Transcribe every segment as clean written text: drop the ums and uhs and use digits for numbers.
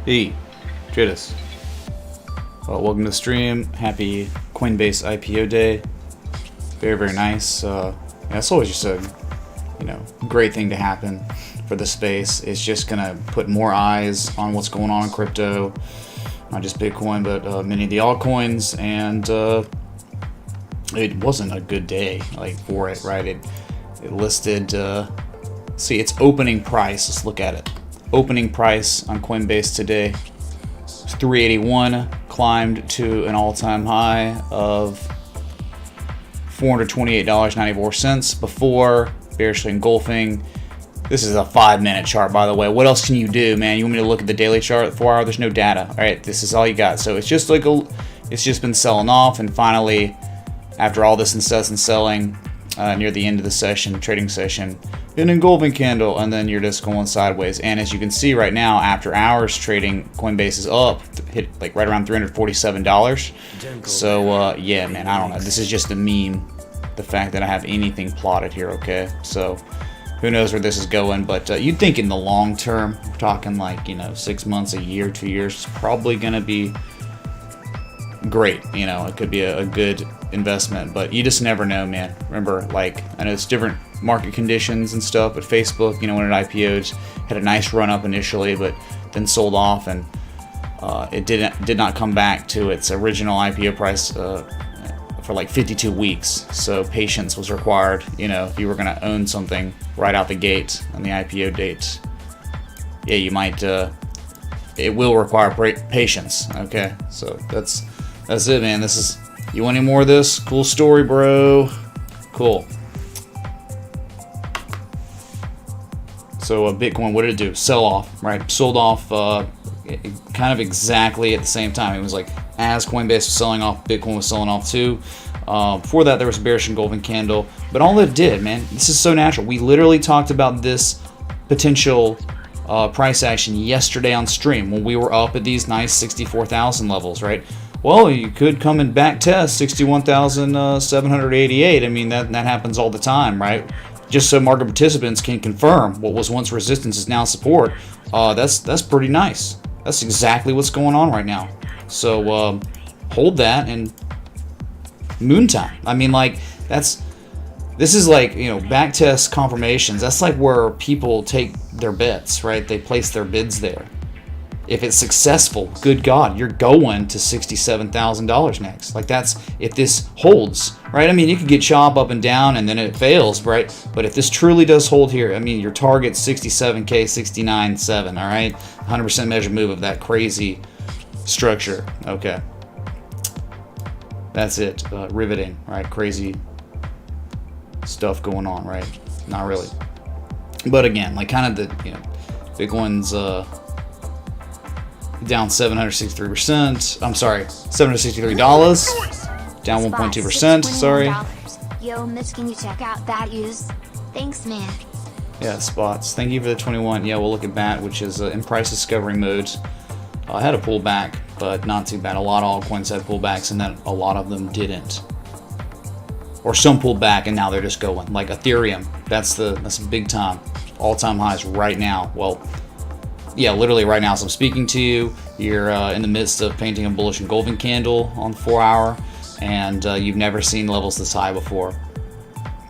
Hey, Jadis. Welcome to the stream. Happy Coinbase IPO day. Very, very nice. Yeah, it's always just a, great thing to happen for the space. It's just gonna put more eyes on what's going on in crypto, not just Bitcoin, but many of the altcoins. And it wasn't a good day, for it, right? It listed. See, its opening price. Let's look at it. Opening price on Coinbase today was $381, climbed to an all-time high of $428.94 before bearishly engulfing. This is a 5-minute chart, by the way. What else can you do, man? You want me to look at the daily chart, 4 hour? There's no data. All right, this is all you got. So it's just it's just been selling off, and finally, after all this incessant selling, near the end of the trading session, an engulfing candle, and then you're just going sideways. And as you can see right now, after hours trading, Coinbase is up, hit right around $347. So yeah, man, I don't know. This is just a meme, the fact that I have anything plotted here. Okay, so who knows where this is going? But you'd think in the long term, we're talking 6 months, a year, 2 years, it's probably gonna be great. It could be a good investment, but you just never know, man. Remember, I know it's different market conditions and stuff, but Facebook, when it IPO'd, had a nice run up initially, but then sold off, and it did not come back to its original IPO price for 52 weeks. So patience was required, if you were going to own something right out the gate on the IPO date. Yeah, you might. It will require patience. Okay, so that's it, man. You want any more of this? Cool story, bro. Cool. So Bitcoin, what did it do? Sell off, right? Sold off kind of exactly at the same time. It was as Coinbase was selling off, Bitcoin was selling off too. Before that, there was a bearish engulfing candle. But all it did, man, this is so natural. We literally talked about this potential price action yesterday on stream when we were up at these nice 64,000 levels, right? Well, you could come and back test 61,788. I mean, that happens all the time, right? Just so market participants can confirm what was once resistance is now support. That's pretty nice. That's exactly what's going on right now. So hold that and moon time. I mean, this is back test confirmations. That's where people take their bets, right? They place their bids there. If it's successful, good God, you're going to $67,000 next. That's if this holds, right? I mean, you could get chop up and down and then it fails, right? But if this truly does hold here, I mean, your target's 67K, 69.7, all right? 100% measured move of that crazy structure. Okay. That's it. Riveting, right? Crazy stuff going on, right? Not really. But again, kind of Bitcoin's down 763%. I'm sorry, $763. Down 1.2%. Sorry. Yo, Mitch, can you check out that use? Thanks, man. Yeah, spots. Thank you for the 21. Yeah, we'll look at BAT, which is in price discovery mode. I had a pullback, but not too bad. A lot of altcoins had pullbacks, and then a lot of them didn't. Or some pulled back, and now they're just going. Like Ethereum, that's big time. All-time highs right now. Well, yeah, literally right now as I'm speaking to you, you're in the midst of painting a bullish engulfing candle on the 4 hour, and you've never seen levels this high before.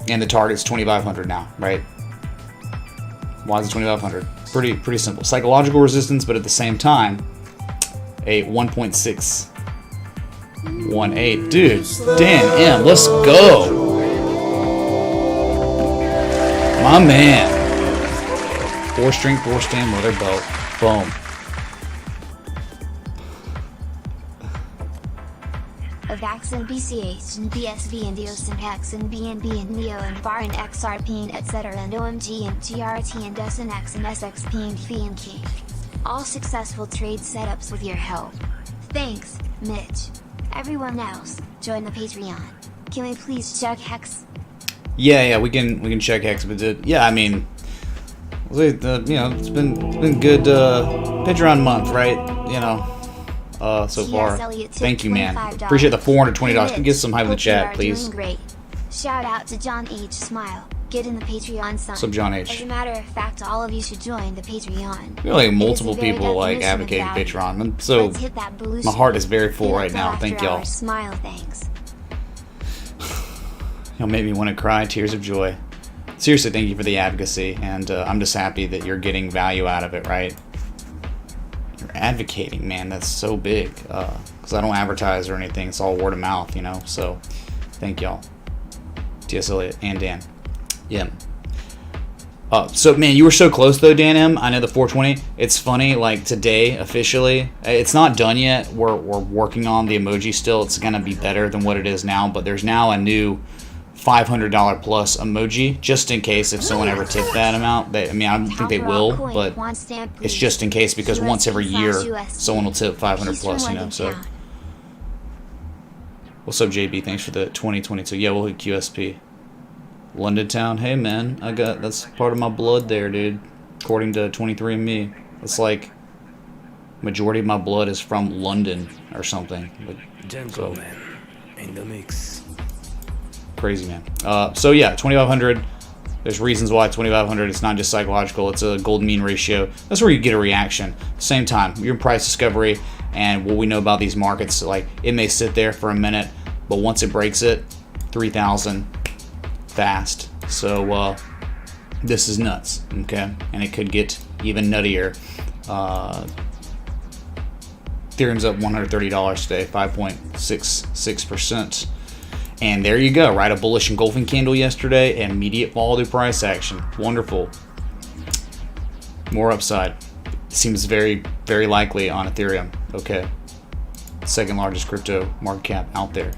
And the target's 2,500 now, right? Why is it 2,500? Pretty simple. Psychological resistance, but at the same time, a 1.618. Dude, Dan M, let's go. My man. 4-string, 4-stand, leather belt. Boom. Avax and BCH and BSV and EOS and HEX and BNB and NEO and VAR and XRP and etc. and OMG and GRT and SNX and SXP and Fee and Cake. All successful trade setups with your help. Thanks, Mitch. Everyone else, join the Patreon. Can we please check HEX? Yeah, we can check HEX, but yeah, I mean, it's been good Patreon month, right? So far. Thank you, man. Appreciate the $420. Can get some hype in the chat, please. Great. Shout out to John H. Smile. Get in the Patreon, son. Sub John H. As a matter of fact, all of you should join the Patreon. I feel like multiple people like advocating Patreon. And so my heart is very full right now. Thank y'all. Smile, thanks. Y'all made me want to cry, tears of joy. Seriously, thank you for the advocacy, and I'm just happy that you're getting value out of it, right? You're advocating, man. That's so big. Because I don't advertise or anything. It's all word of mouth, you know. So, thank y'all, T.S. Eliot and Dan. Yeah. So, man, you were so close, though, Dan M. I know the 420. It's funny, like, today, officially, it's not done yet. We're working on the emoji still. It's going to be better than what it is now, but there's now a new $500 plus emoji, just in case if someone ever tipped that amount. I mean, I don't think they will, but it's just in case, because once every year, someone will tip 500 plus, you know, so. What's up, JB? Thanks for the 2022. Yeah, we'll hit QSP. London Town, hey man, that's part of my blood there, dude. According to 23andMe, it's like majority of my blood is from London or something. Gentleman in the mix. Crazy, man. So yeah, 2,500. There's reasons why 2,500. It's not just psychological. It's a golden mean ratio. That's where you get a reaction. Same time, you're in price discovery, and what we know about these markets, like it may sit there for a minute, but once it breaks it, 3,000. Fast. So this is nuts, okay? And it could get even nuttier. Ethereum's up $130 today, 5.66%. And there you go, right? A bullish engulfing candle yesterday, immediate fall to price action. Wonderful. More upside. Seems very, very likely on Ethereum. Okay. Second largest crypto market cap out there.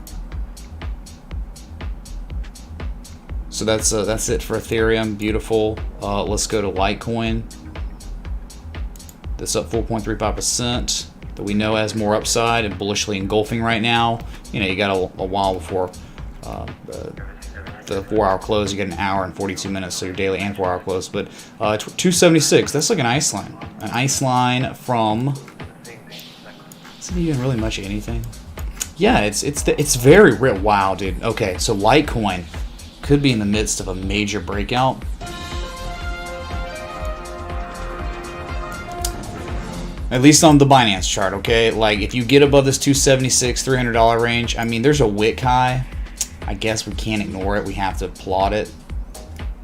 So that's it for Ethereum. Beautiful. Let's go to Litecoin. That's up 4.35%. That we know has more upside and bullishly engulfing right now. You know, you got a while before the 4-hour close. You get an hour and 42 minutes, so your daily and 4-hour close. But 276. That's like an ice line. An ice line from. Isn't it even really much anything? Yeah, it's very real. Wow, dude. Okay, so Litecoin could be in the midst of a major breakout. At least on the Binance chart, okay? Like, if you get above this $276, $300 range, I mean, there's a wick high. I guess we can't ignore it. We have to applaud it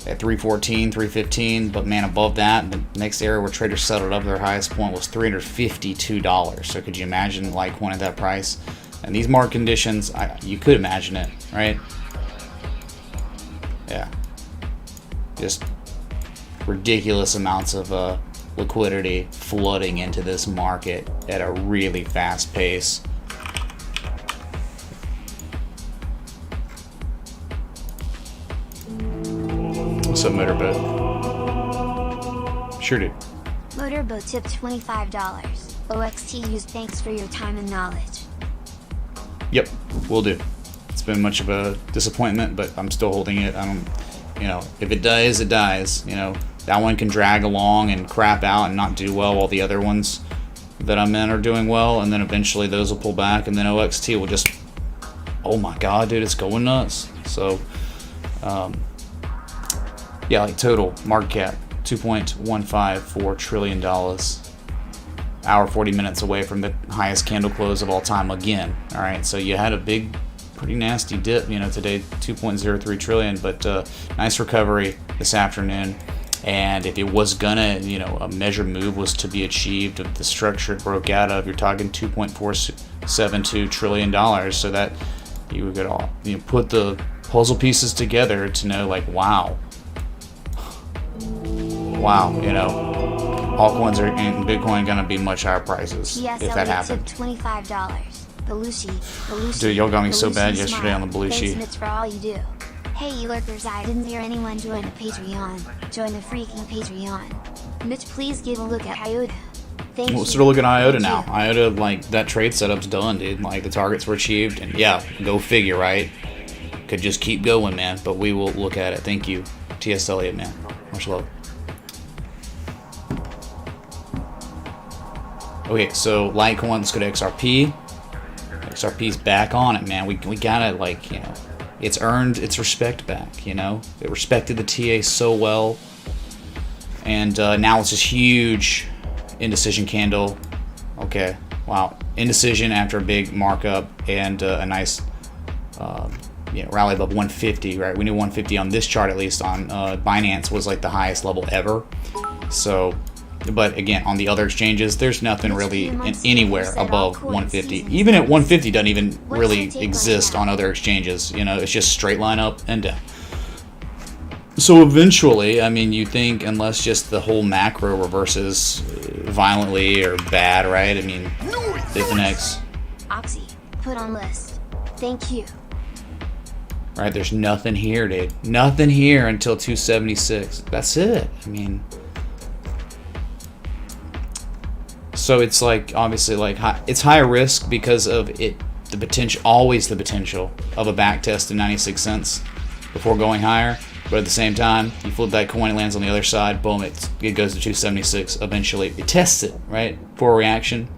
at 314, 315. But, man, above that, the next area where traders settled up, their highest point was $352. So could you imagine Litecoin at that price? And these market conditions, you could imagine it, right? Yeah, just ridiculous amounts of liquidity flooding into this market at a really fast pace. What's up, Motorboat? Sure, dude. Motorboat tipped $25. OXT used, thanks for your time and knowledge. Yep, will do. It's been much of a disappointment, but I'm still holding it. I don't, you know, if it dies, it dies. You know, that one can drag along and crap out and not do well, while the other ones that I'm in are doing well, and then eventually those will pull back, and then OXT will just, oh my god, dude, it's going nuts. So, yeah, like total market cap, $2.154 trillion. Hour 40 minutes away from the highest candle close of all time again. All right, so you had a big, pretty nasty dip, you know, today, 2.03 trillion, but nice recovery this afternoon. And if it was gonna, you know, a measured move was to be achieved, if the structure it broke out of, you're talking $2.472 trillion. So that you could all, you know, put the puzzle pieces together to know, like, wow, you know, altcoins are and Bitcoin gonna be much higher prices if that happened. $25. Belushi. Dude, y'all got me so bad Belushi yesterday on the Belushi. Thanks, Mitch, for all you do. Hey, you lurkers, I didn't hear anyone join the Patreon. Join the freaking Patreon. Mitch, please give a look at IOTA. Thank you. We'll sort of look at IOTA now. IOTA, like, that trade setup's done, dude. Like, the targets were achieved, and yeah, go figure, right? Could just keep going, man, but we will look at it. Thank you, T.S. Eliot, man. Much love. Okay, so Litecoin, let's go to XRP. XRP's back on it, man. We gotta, like, you know, it's earned its respect back. You know, it respected the TA so well, and now it's this huge indecision candle. Okay, wow, indecision after a big markup and a nice rally above 150. Right, we knew 150 on this chart, at least on Binance, was like the highest level ever. So, but again, on the other exchanges, there's nothing really anywhere above 150. Even at 150 doesn't even really exist on other exchanges. You know, it's just straight line up and down. So eventually, I mean, you think, unless just the whole macro reverses violently or bad, right? I mean, Bitfinex. Oxy, put on list. Thank you. Right, there's nothing here, dude. Nothing here until 276. That's it. I mean, so it's like, obviously, like, it's higher risk because of it, the potential, always the potential of a back test of 96 cents before going higher. But at the same time, you flip that coin, it lands on the other side, boom, it goes to 276 eventually. It tests it, right, for a reaction.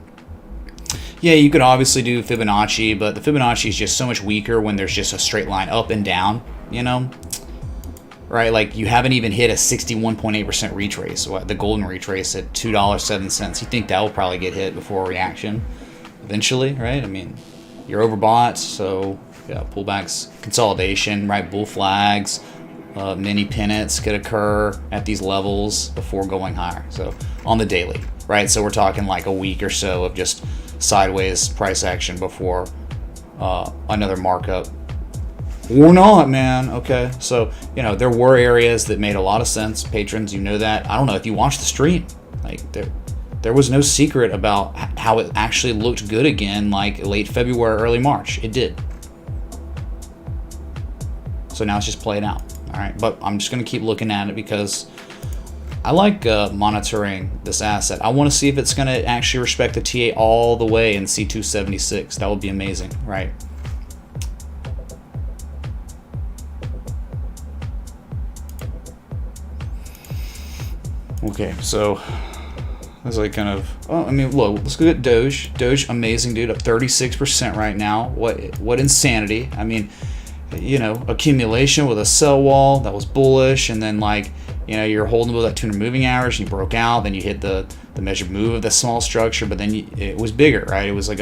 Yeah, you could obviously do Fibonacci, but the Fibonacci is just so much weaker when there's just a straight line up and down, you know? Right, like you haven't even hit a 61.8% retrace, the golden retrace at $2.07. You think that will probably get hit before a reaction eventually, right? I mean, you're overbought, so yeah, pullbacks, consolidation, right, bull flags, mini pennants could occur at these levels before going higher. So on the daily, right? So we're talking like a week or so of just sideways price action before another markup. Or not, man. Okay, so you know there were areas that made a lot of sense. Patrons, you know that. I don't know if you watched the stream. Like there was no secret about how it actually looked good again, like late February, early March. It did. So now it's just playing out. All right, but I'm just going to keep looking at it because I like monitoring this asset. I want to see if it's going to actually respect the TA all the way in C276. That would be amazing, right? Okay, so that's like kind of, oh, I mean, look, let's go at Doge. Doge, amazing, dude, up 36% right now. What insanity. I mean, you know, accumulation with a sell wall that was bullish, and then like, you know, you're holding with that 200 moving average and you broke out, then you hit the measured move of the small structure, but then it was bigger, right? It was like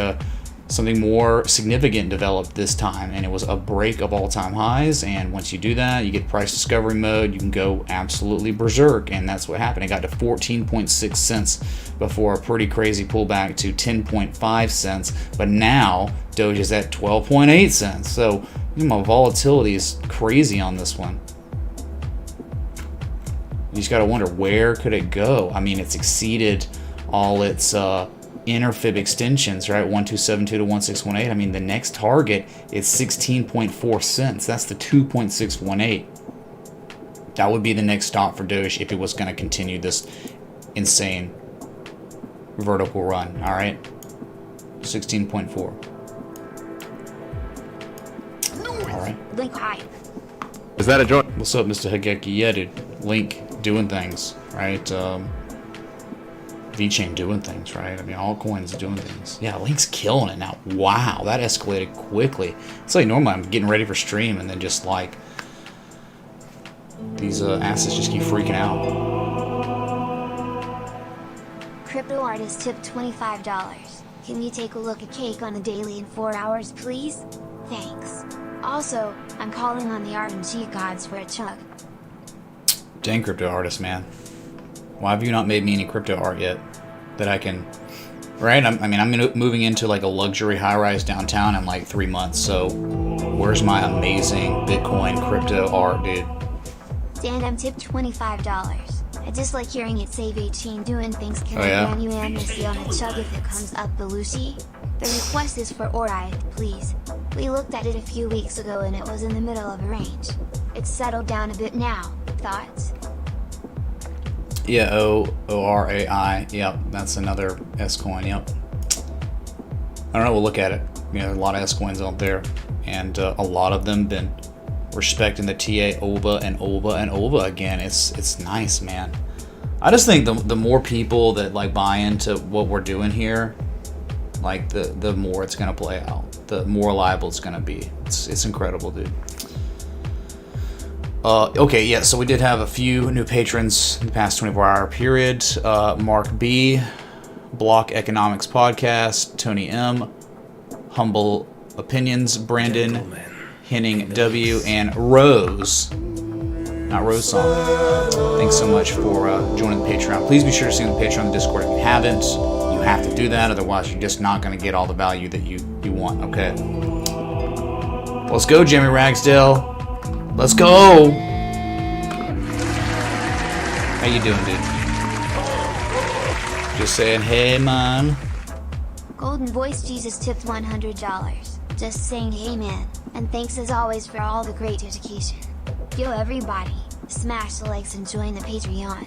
something more significant developed this time, and it was a break of all-time highs. And once you do that, you get price discovery mode, you can go absolutely berserk, and that's what happened. It got to 14.6 cents before a pretty crazy pullback to 10.5 cents, but now Doge is at 12.8 cents. So my volatility is crazy on this one. You just got to wonder, where could it go? I mean, it's exceeded all its inner fib extensions, right? 1272 to 1618. I mean, the next target is 16.4 cents. That's the 2.618. That would be the next stop for Doge if it was going to continue this insane vertical run. All right, 16.4. All right. Link high. Is that a joint? What's up, Mr. Hageki? Yeah, dude. Link doing things, right? VeChain doing things, right? I mean, Altcoin's doing things. Yeah, Link's killing it now. Wow, that escalated quickly. It's like normally I'm getting ready for stream, and then just like these assets just keep freaking out. Crypto artist tip $25. Can you take a look at Cake on a daily in 4 hours, please? Thanks. Also, I'm calling on the RNG gods for a chug. Dang, crypto artist, man. Why have you not made me any crypto art yet that I can, right? I mean, I'm moving into like a luxury high-rise downtown in like 3 months, so where's my amazing Bitcoin crypto art, dude? Dan, I'm tipped $25. I just like hearing it say VeChain doing things. Can I grant you amnesty on a chug if it comes up, Belushi? The request is for Ori, please. We looked at it a few weeks ago and it was in the middle of a range. It's settled down a bit now. Thoughts? Yeah, ORAI. Yep, that's another S coin. Yep. I don't know. We'll look at it. You know, a lot of S coins out there, and a lot of them been respecting the TA over and over and over again. It's nice, man. I just think the more people that like buy into what we're doing here, like the more it's gonna play out, the more reliable it's gonna be. It's incredible, dude. Okay, yeah, so we did have a few new patrons in the past 24-hour period. Mark B, Block Economics Podcast, Tony M, Humble Opinions, Brandon, Henning W, and Rose. Not Rose Song. Thanks so much for joining the Patreon. Please be sure to see the Patreon and the Discord if you haven't. You have to do that, otherwise you're just not going to get all the value that you want, okay? Let's go, Jimmy Ragsdale. Let's go! How you doing, dude? Just saying, hey, man. Golden Voice Jesus tipped $100. Just saying hey man, and thanks as always for all the great education. Yo everybody, smash the likes and join the Patreon.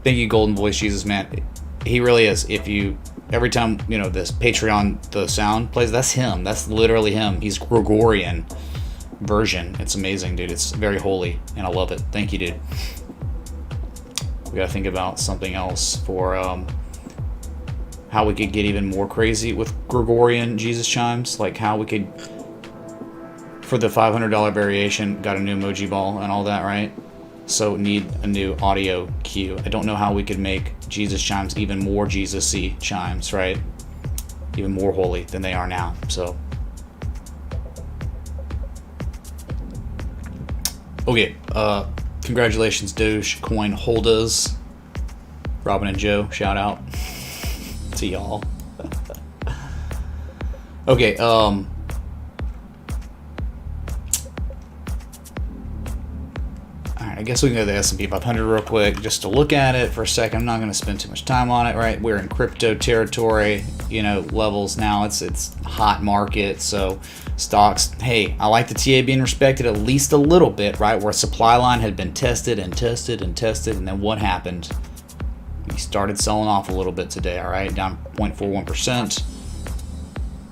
Thank you, Golden Voice Jesus, man. He really is. If you, every time, you know, this Patreon, the sound plays, that's him. That's literally him. He's Gregorian version. It's amazing, dude. It's very holy, and I love it. Thank you, dude. We gotta think about something else for how we could get even more crazy with Gregorian Jesus chimes, like how we could, for the $500 variation, got a new emoji ball and all that, right? So need a new audio cue. I don't know how we could make Jesus chimes even more Jesus-y chimes, right? Even more holy than they are now. So okay, congratulations Dogecoin holders. Robin and Joe, shout out to y'all. Okay, alright, I guess we can go to the S&P 500 real quick just to look at it for a second. I'm not going to spend too much time on it, right? We're in crypto territory, you know, levels now. It's hot market, so stocks, hey, I like the TA being respected at least a little bit, right? Where supply line had been tested and tested and tested, and then what happened? He started selling off a little bit today, all right, down 0.41%,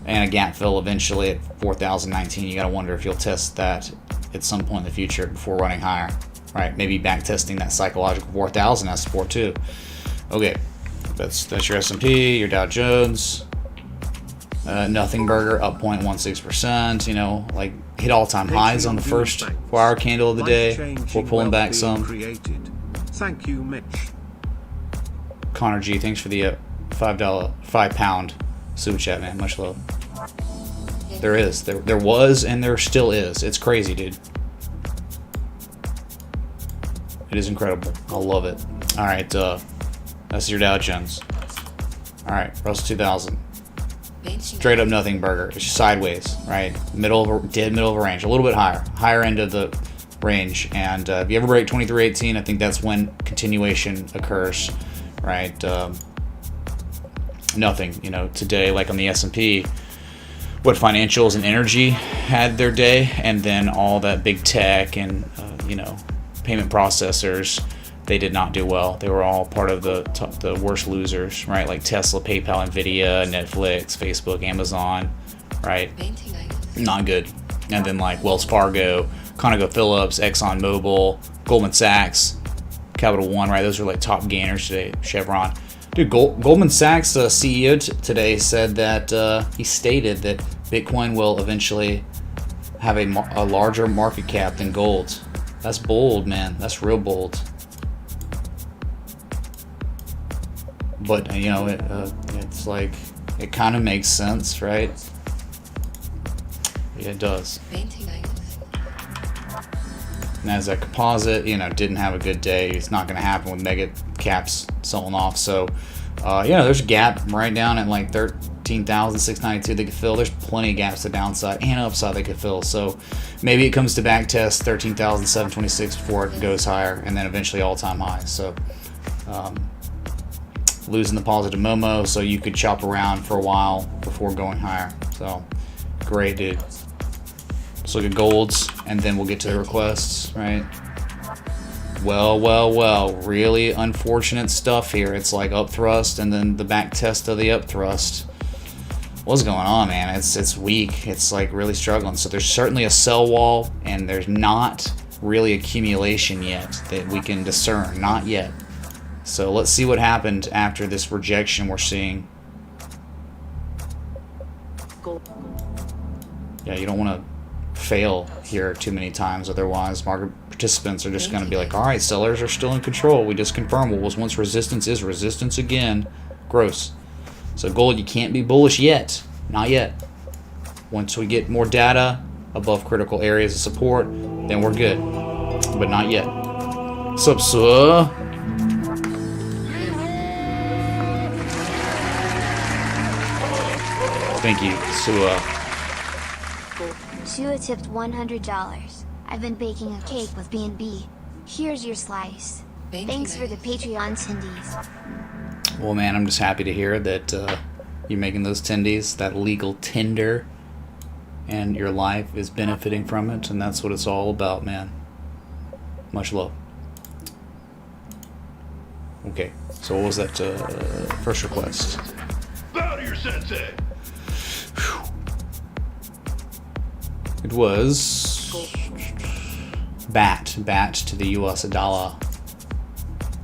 and a gap fill eventually at 4,019. You got to wonder if you'll test that at some point in the future before running higher, right? Maybe back testing that psychological 4,000 as support too. Okay, that's your S&P, your Dow Jones. Nothing Burger up 0.16%. You know, like hit all-time highs on the first 4-hour candle of the day. We're pulling back some. Thank you, Mitch. Connor G, thanks for the £5 super chat, man. Much love. There was, and there still is. It's crazy, dude. It is incredible. I love it. All right, that's your Dow Jones. All right, Russell 2000. Straight up nothing burger. It's sideways, right? Middle of a range, a little bit higher end of the range. And if you ever break 2318, I think that's when continuation occurs. Right, nothing. You know, today, like on the S&P, what financials and energy had their day, and then all that big tech and you know, payment processors, they did not do well. They were all part of the worst losers, right? Like Tesla, PayPal, Nvidia, Netflix, Facebook, Amazon, right? Not good. And then like Wells Fargo, ConocoPhillips, ExxonMobil, Goldman Sachs, Capital One, right? Those are like top gainers today. Chevron, dude. Goldman Sachs CEO today said that he stated that Bitcoin will eventually have a larger market cap than gold. That's bold, man. That's real bold. But you know, it's like it kind of makes sense, right? Yeah, it does. Nasdaq Composite, you know, didn't have a good day. It's not going to happen with mega caps selling off. So, you know, there's a gap right down at like 13,692 they could fill. There's plenty of gaps to downside and upside they could fill. So maybe it comes to back test 13,726 before it goes higher, and then eventually all-time highs. So losing the positive Momo, so you could chop around for a while before going higher. So great, dude. Let's look at golds, and then we'll get to the requests, right? Well, really unfortunate stuff here. It's like up thrust and then the back test of the up thrust. What's going on, man? It's weak. It's like really struggling. So there's certainly a sell wall, and there's not really accumulation yet that we can discern. Not yet. So let's see what happened after this rejection we're seeing. Yeah, you don't want to fail here too many times. Otherwise, market participants are just going to be like, all right, sellers are still in control. We just confirmed what was once resistance is resistance again. Gross. So gold, you can't be bullish yet. Not yet. Once we get more data above critical areas of support, then we're good. But not yet. What's up, sir? Thank you, Sua. Shua tipped $100. I've been baking a cake with BNB. Here's your slice. Thanks for the Patreon tendies. Well, man, I'm just happy to hear that you're making those tendies, that legal tender, and your life is benefiting from it, and that's what it's all about, man. Much love. Okay, so what was that first request? Bow to your sensei. It was BAT to the US dollar,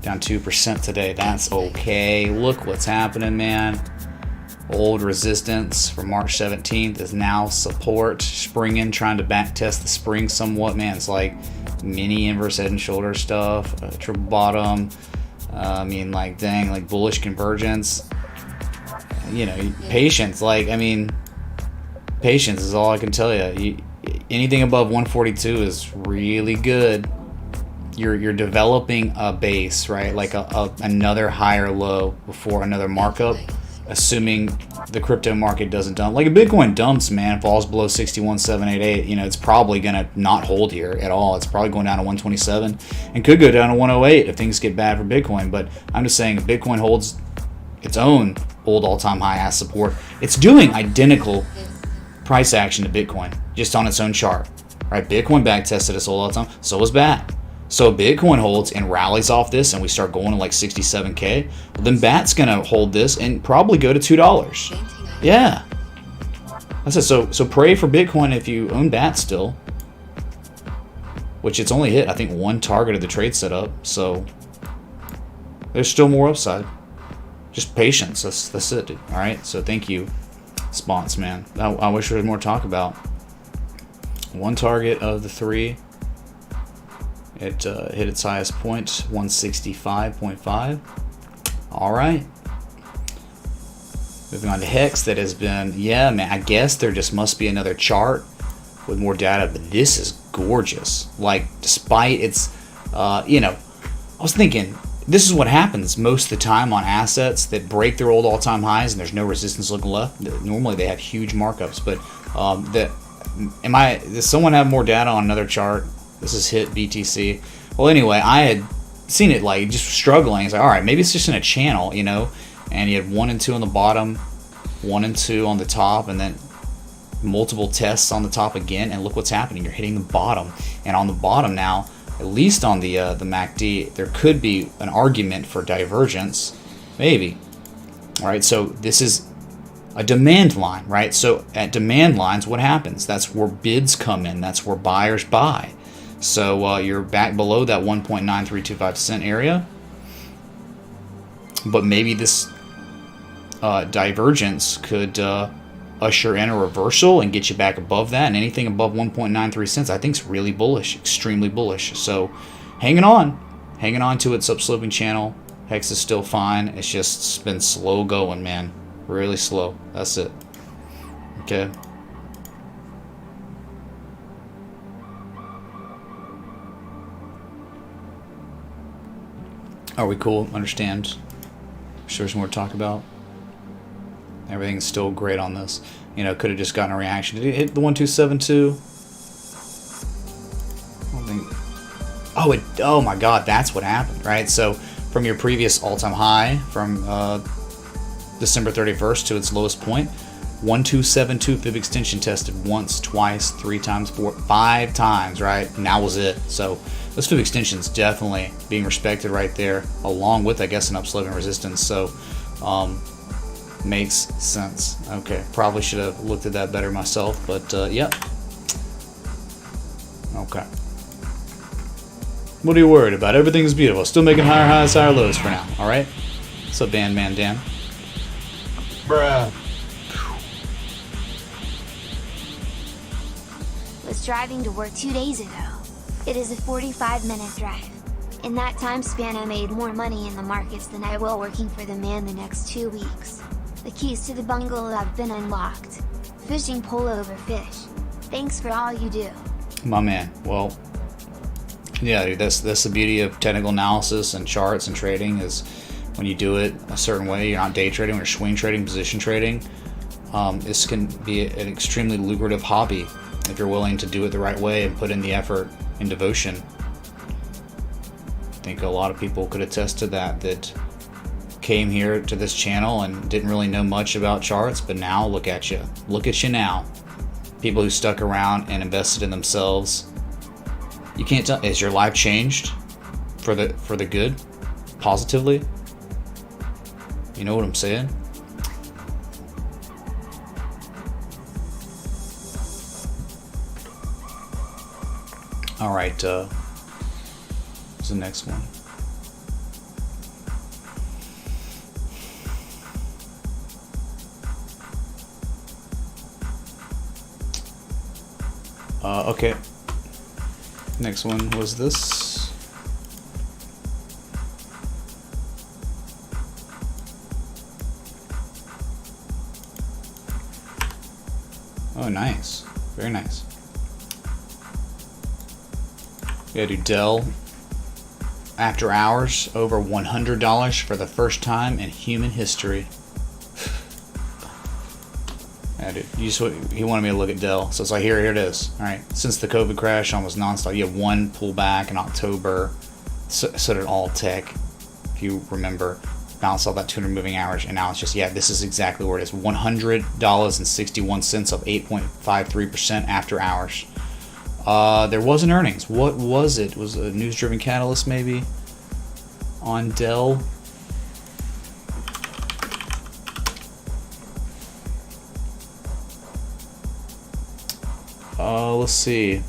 down 2% today. That's okay. Look what's happening, man. Old resistance from March 17th is now support, springing, trying to back test the spring somewhat. Man, it's like mini inverse head and shoulder stuff, triple bottom. I mean, like, dang, like bullish convergence. You know, patience. Like, I mean, patience is all I can tell you. Anything above 142 is really good. You're developing a base, right? Like another higher low before another markup, assuming the crypto market doesn't dump. Like a Bitcoin dumps, man, falls below 61,788. You know, it's probably gonna not hold here at all. It's probably going down to 127 and could go down to 108 if things get bad for Bitcoin. But I'm just saying, if Bitcoin holds its own old all-time high ass support, it's doing identical price action to Bitcoin, just on its own chart, right? Bitcoin back tested its old all-time, so was BAT. So Bitcoin holds and rallies off this, and we start going to like 67K. Well, then BAT's gonna hold this and probably go to $2. Yeah, I said so. Pray for Bitcoin if you own BAT still, which it's only hit I think one target of the trade setup. So there's still more upside. Just patience. That's it, dude. All right. So thank you, Spons, man. I wish there was more to talk about. One target of the three. It hit its highest point, 165.5. All right. Moving on to Hex, that has been, yeah, man, I guess there just must be another chart with more data, but this is gorgeous. Like, despite its, you know, I was thinking, this is what happens most of the time on assets that break their old all-time highs and there's no resistance looking left. Normally they have huge markups, but does someone have more data on another chart? This is hit BTC. Well, anyway, I had seen it like just struggling. It's like, all right, maybe it's just in a channel, you know, and you had 1 and 2 on the bottom, 1 and 2 on the top, and then multiple tests on the top again, and look what's happening. You're hitting the bottom, and on the bottom now, at least on the MACD, there could be an argument for divergence, maybe. All right, so this is a demand line, right? So at demand lines, what happens? That's where bids come in. That's where buyers buy. So you're back below that 1.9325 cent area, but maybe this divergence could usher in a reversal and get you back above that, and anything above 1.93 cents I think is really bullish, extremely bullish. So hanging on to its upsloping channel. Hex is still fine. It's just been slow going, man, really slow. That's it. Okay. Are we cool? Understand? Sure, there's more to talk about. Everything's still great on this. You know, could have just gotten a reaction. Did it hit the 1272? I don't think. Oh my God, that's what happened, right? So from your previous all-time high from December 31st to its lowest point, 1272 fib extension tested once, twice, 3 times, 4, 5 times, right? And that was it. So this fib extension is definitely being respected right there, along with, I guess, an upsloping resistance. So makes sense. Okay, probably should have looked at that better myself, but yep. Okay. What are you worried about? Everything's beautiful. Still making higher highs, higher lows for now. All right. What's up, Man Dan? Bruh. was driving to work 2 days ago. It is a 45-minute drive. In that time span I made more money in the markets than I will working for the man the next 2 weeks. The keys to the bungalow have been unlocked. Fishing pole over fish. Thanks for all you do. My man. Well, yeah, dude, that's the beauty of technical analysis and charts and trading is when you do it a certain way. You're not day trading, or swing trading, position trading. This can be an extremely lucrative hobby if you're willing to do it the right way and put in the effort and devotion. I think a lot of people could attest to that came here to this channel and didn't really know much about charts, but now look at you. Look at you now. People who stuck around and invested in themselves. You can't tell. Is your life changed for the good, positively? You know what I'm saying? All right. What's the next one? Okay. Next one was this. Oh, nice. Very nice. We gotta do Dell. After hours, over $100 for the first time in human history. Yeah, dude, he wanted me to look at Dell, so it's like here it is. All right, since the COVID crash, almost nonstop. You have one pullback in October. So did all tech, if you remember, bounced all that 200 moving average, and now it's just this is exactly where it is. $100.61 up 8.53% after hours. There wasn't earnings. What was it? Was it a news-driven catalyst maybe on Dell? Let's see.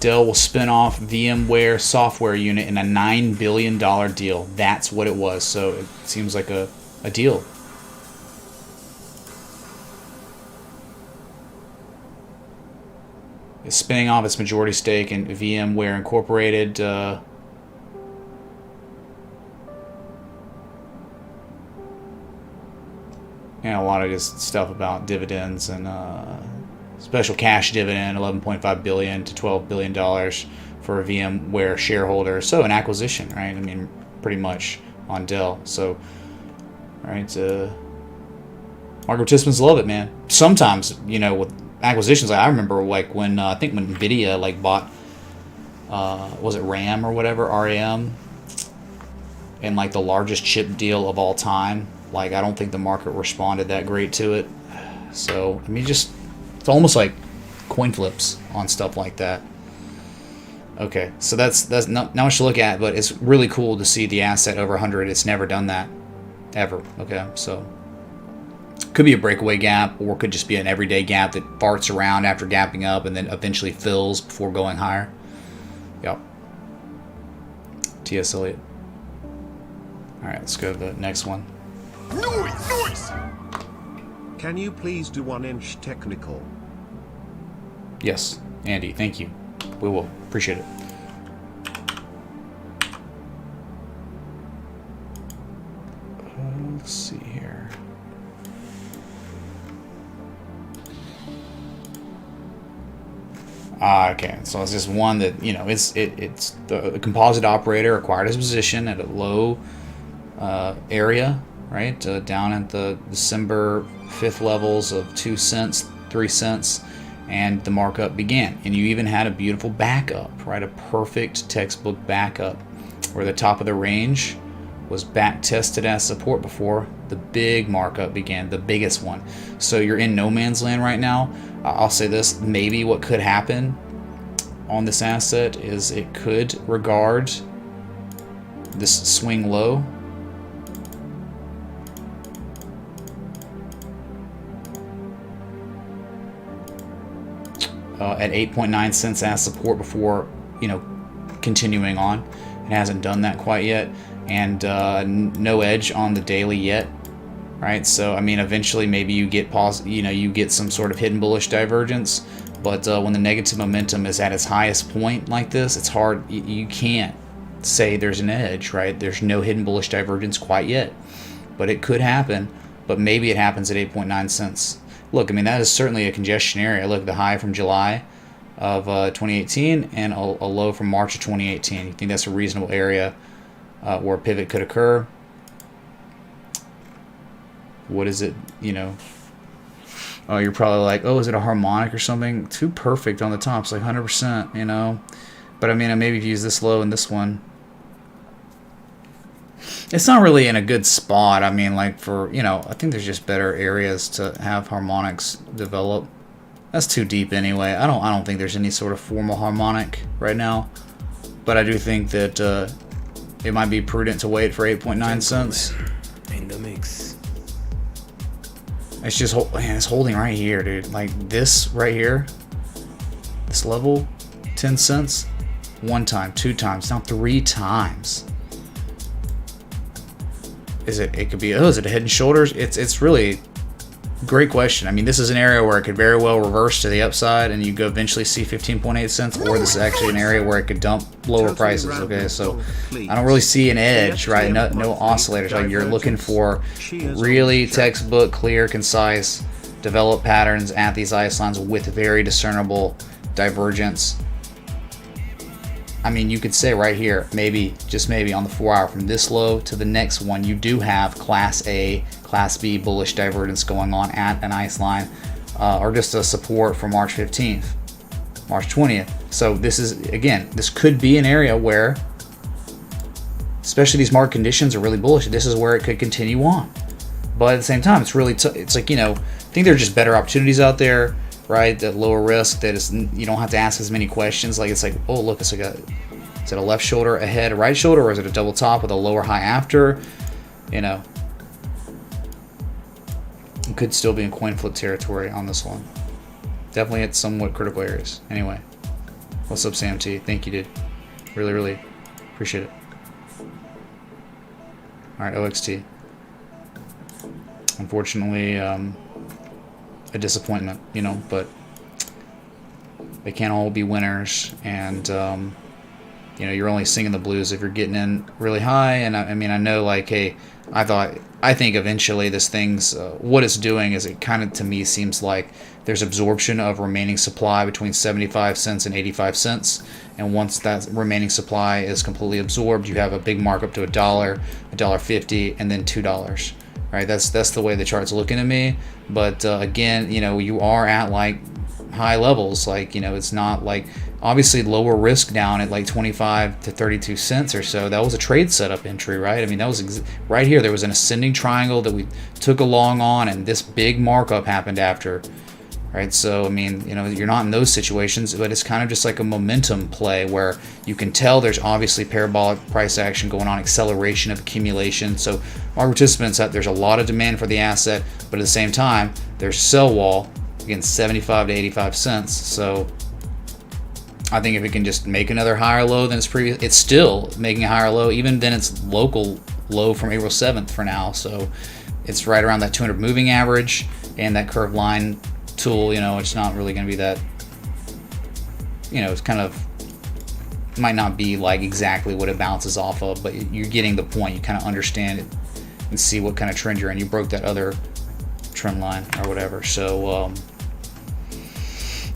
Dell will spin off VMware software unit in a $9 billion deal. That's what it was. So it seems like a deal. It's spinning off its majority stake in VMware Incorporated. And a lot of just stuff about dividends and special cash dividend, $11.5 billion to $12 billion for a VMware shareholder. So an acquisition, right? I mean, pretty much on Dell. So, right, market participants love it, man. Sometimes, with acquisitions, I remember when I think when Nvidia bought, was it RAM or whatever, RAM, and the largest chip deal of all time. I don't think the market responded that great to it. So I mean, it's almost like coin flips on stuff like that. Okay, so that's not much to look at, but it's really cool to see the asset over 100. It's never done that ever. Okay, so could be a breakaway gap, or could just be an everyday gap that farts around after gapping up and then eventually fills before going higher. Yep. T.S. Eliot. All right, let's go to the next one. Noise! Can you please do 1-inch technical? Yes, Andy, thank you. We will. Appreciate it. Let's see here. Okay, so it's just one that, it's the composite operator acquired his position at a low area, right? Down at the December 5th levels of 2 cents, 3 cents. And the markup began, and you even had a beautiful backup, right? A perfect textbook backup where the top of the range was back tested as support before the big markup began, the biggest one. So you're in no man's land right now. I'll say this, maybe what could happen on this asset is it could regard this swing low at 8.9 cents as support before, continuing on. It hasn't done that quite yet, and no edge on the daily yet, right? So I mean, eventually maybe you get you get some sort of hidden bullish divergence, But when the negative momentum is at its highest point like this, it's hard. You can't say there's an edge, right? There's no hidden bullish divergence quite yet, but it could happen. But maybe it happens at 8.9 cents. Look, I mean, that is certainly a congestion area. Look, the high from July of 2018 and a low from March of 2018. You think that's a reasonable area where a pivot could occur? What is it, you know? Oh, you're probably like, oh, is it a harmonic or something? Too perfect on the top. It's like 100%, you know? But I mean, maybe if you use this low and this one, it's not really in a good spot. I mean, like for, you know, I think there's just better areas to have harmonics develop. That's too deep anyway. I don't think there's any sort of formal harmonic right now. But I do think that it might be prudent to wait for 8.9 cents. In the mix. It's just, man, it's holding right here, dude. Like this right here, this level, 10 cents, 1 time, 2 times, now 3 times. Is it? It could be. Oh, is it a head and shoulders? It's really great question. I mean, this is an area where it could very well reverse to the upside, and you go eventually see 15.8 cents, or this is actually an area where it could dump lower prices. Okay, so I don't really see an edge, right? No oscillators. Like you're looking for really textbook, clear, concise, developed patterns at these ice lines with very discernible divergence. I mean, you could say right here, maybe, just maybe on the 4 hour from this low to the next one, you do have Class A, Class B bullish divergence going on at an ice line, or just a support for March 15th, March 20th. So this is, again, this could be an area where, especially these market conditions are really bullish, this is where it could continue on. But at the same time, it's really, it's like, you know, I think there are just better opportunities out there, right? That lower risk, that is, you don't have to ask as many questions. Like it's like, oh look, it's like is it a left shoulder ahead, a right shoulder, or is it a double top with a lower high after? You know, it could still be in coin flip territory on this one. Definitely at somewhat critical areas. Anyway, what's up, Sam T? Thank you, dude. Really appreciate it. All right, OXT. Unfortunately, a disappointment, you know, but they can't all be winners, and you know, you're only singing the blues if you're getting in really high. And I mean, I know, like, hey, I think eventually this thing's what it's doing is, it kind of, to me, seems like there's absorption of remaining supply between 75 cents and 85 cents, and once that remaining supply is completely absorbed, you have a big markup to $1, $1.50, and then $2. Right, that's the way the chart's looking at me. But again, you know, you are at like high levels. Like, you know, it's not like, obviously lower risk down at like 25 to 32 cents or so. That was a trade setup entry, right? I mean, that was right here. There was an ascending triangle that we took a long on, and this big markup happened after. Right, so I mean, you know, you're not in those situations, but it's kind of just like a momentum play where you can tell there's obviously parabolic price action going on, acceleration of accumulation. So our participants, there's a lot of demand for the asset, but at the same time, there's sell wall, again, 75 to 85 cents. So I think if it can just make another higher low than its previous, it's still making a higher low even than its local low from April 7th for now. So it's right around that 200 moving average and that curved line tool. You know, it's not really going to be that, you know, it's kind of, might not be like exactly what it bounces off of, but you're getting the point. You kind of understand it and see what kind of trend you're in. You broke that other trend line or whatever. So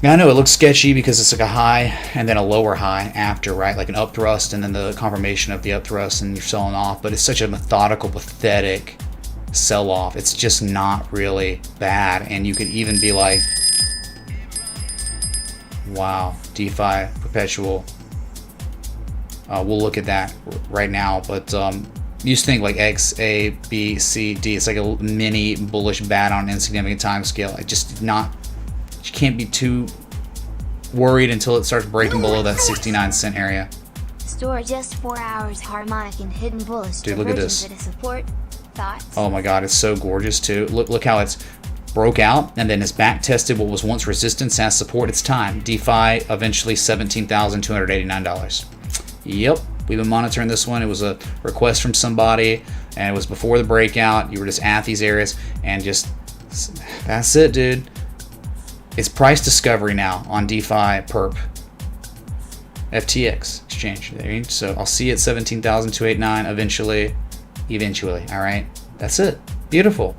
yeah, I know it looks sketchy because it's like a high and then a lower high after, right? Like an up thrust and then the confirmation of the up thrust, and you're selling off. But it's such a methodical, pathetic sell off. It's just not really bad. And you could even be like, wow, DeFi perpetual. We'll look at that right now, but you just think like X, A, B, C, D. It's like a mini bullish bat on an insignificant time scale. It just not, you can't be too worried until it starts breaking below that 69-cent area. Store just 4 hours harmonic and hidden bullish. Dude, look at this. At a support. Thoughts? Oh my God, it's so gorgeous too. Look how it's broke out and then it's back tested what was once resistance as support. It's time. DeFi eventually $17,289. Yep, we've been monitoring this one. It was a request from somebody, and it was before the breakout. You were just at these areas, and just, that's it, dude. It's price discovery now on DeFi Perp. FTX exchange. So I'll see it 17,289 eventually. All right. That's it. Beautiful.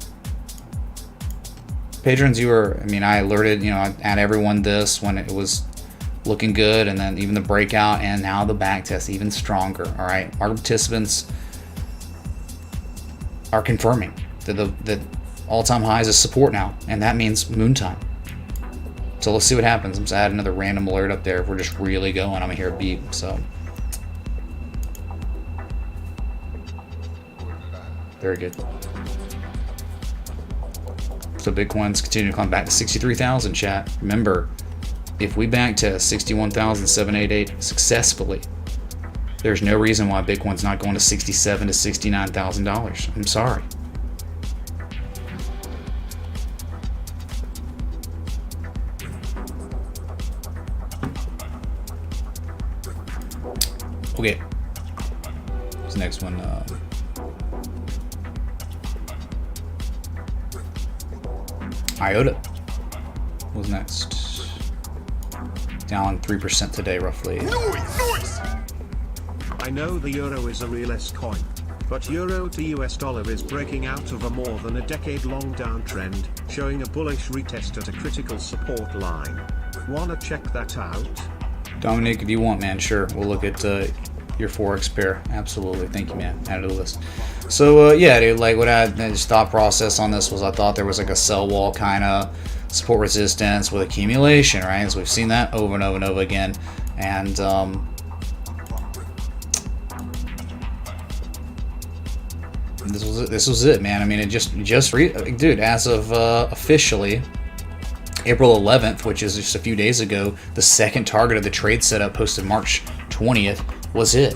Patrons, I alerted, I add everyone this when it was looking good, and then even the breakout, and now the back test even stronger. All right. Market participants are confirming that the all-time highs is support now, and that means moon time. So let's see what happens. I'm just adding another random alert up there. If we're just really going, I'm gonna hear a beep. So very good. So Bitcoin's continuing to climb back to 63,000. Chat. Remember, if we back test 61,788 successfully, there's no reason why Bitcoin's not going to $67,000 to $69,000. I'm sorry. Okay. This next one. IOTA was next. Down 3% today, roughly. Noise! I know the euro is a real S-coin, but euro to US dollar is breaking out of a more than a decade-long downtrend, showing a bullish retest at a critical support line. Wanna check that out? Dominic, if you want, man, sure. We'll look at your Forex pair. Absolutely. Thank you, man. Add it to the list. So, yeah, dude, like what I just thought process on this was I thought there was like a sell wall kind of support resistance with accumulation, right? So we've seen that over and over and over again. And, this was it, man. I mean, it dude, as of officially April 11th, which is just a few days ago, the second target of the trade setup posted March 20th was it.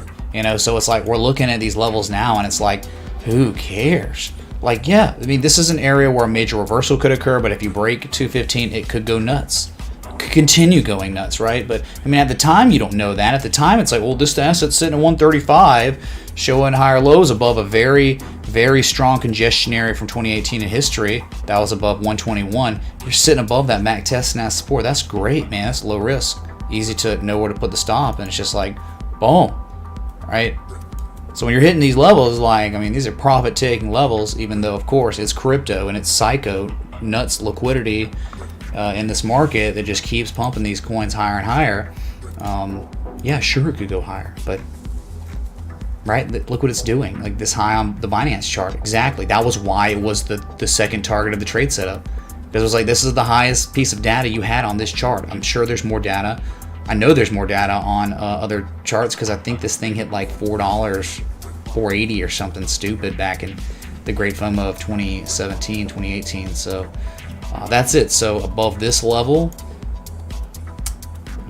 So it's like we're looking at these levels now, and it's like, who cares? Like, yeah, I mean, this is an area where a major reversal could occur, but if you break 215, it could go nuts. Could continue going nuts, right? But I mean, at the time, you don't know that. At the time, it's like, well, this asset's sitting at 135, showing higher lows above a very, very strong congestion area from 2018 in history. That was above 121. You're sitting above that MAC test and that support. That's great, man. That's low risk. Easy to know where to put the stop, and it's just like, boom, right? So when you're hitting these levels, like, I mean, these are profit-taking levels, even though, of course, it's crypto and it's psycho nuts liquidity in this market that just keeps pumping these coins higher and higher. Yeah, sure, it could go higher, but right, look what it's doing. Like this high on the Binance chart, exactly. That was why it was the second target of the trade setup. Because it was like, this is the highest piece of data you had on this chart. I'm sure there's more data. I know there's more data on other charts, because I think this thing hit like $4, $4.80 or something stupid back in the great FOMO of 2017, 2018. So that's it. So above this level,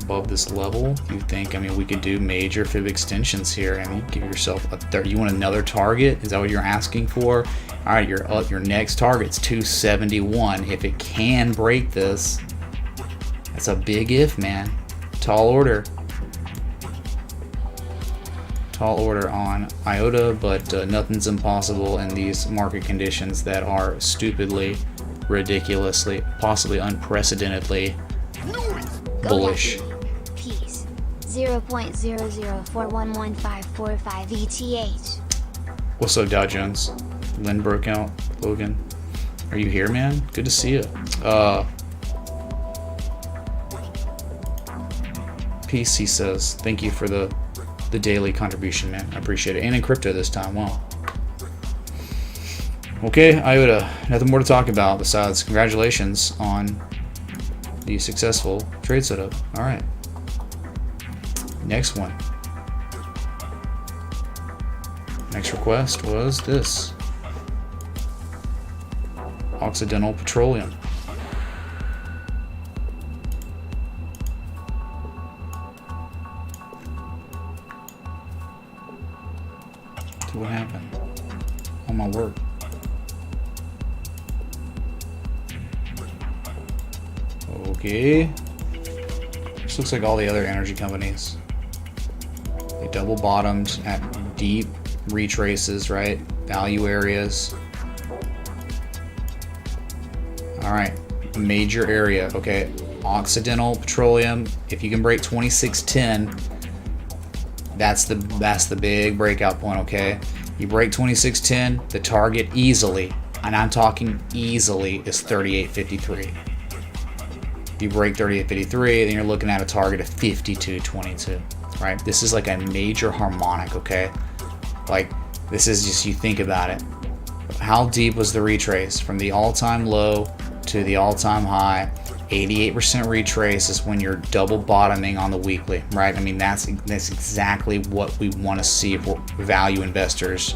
you think, I mean, we could do major fib extensions here. I mean, give yourself you want another target? Is that what you're asking for? All right, your next target's 271. If it can break this, that's a big if, man. Tall order on IOTA, but nothing's impossible in these market conditions that are stupidly, ridiculously, possibly unprecedentedly bullish. Peace. 0.00411545 ETH. What's up, Dow Jones? Lynn broke out. Logan, are you here, man? Good to see you. PC says, thank you for the daily contribution, man. I appreciate it. And in crypto this time. Wow. Okay, IOTA. Nothing more to talk about besides congratulations on the successful trade setup. All right. Next one. Next request was this. Occidental Petroleum. What happened? Oh my word. Okay. This looks like all the other energy companies. They double bottomed at deep retraces, right? Value areas. All right. Major area. Okay. Occidental Petroleum, if you can break 2610, that's the big breakout point, okay? You break 2610, the target easily, and I'm talking easily, is 3853. If you break 3853, then you're looking at a target of 5222, right? This is like a major harmonic, okay? Like, this is just, you think about it. How deep was the retrace from the all-time low to the all-time high? 88% retrace is when you're double bottoming on the weekly, right? I mean, that's exactly what we want to see for value investors,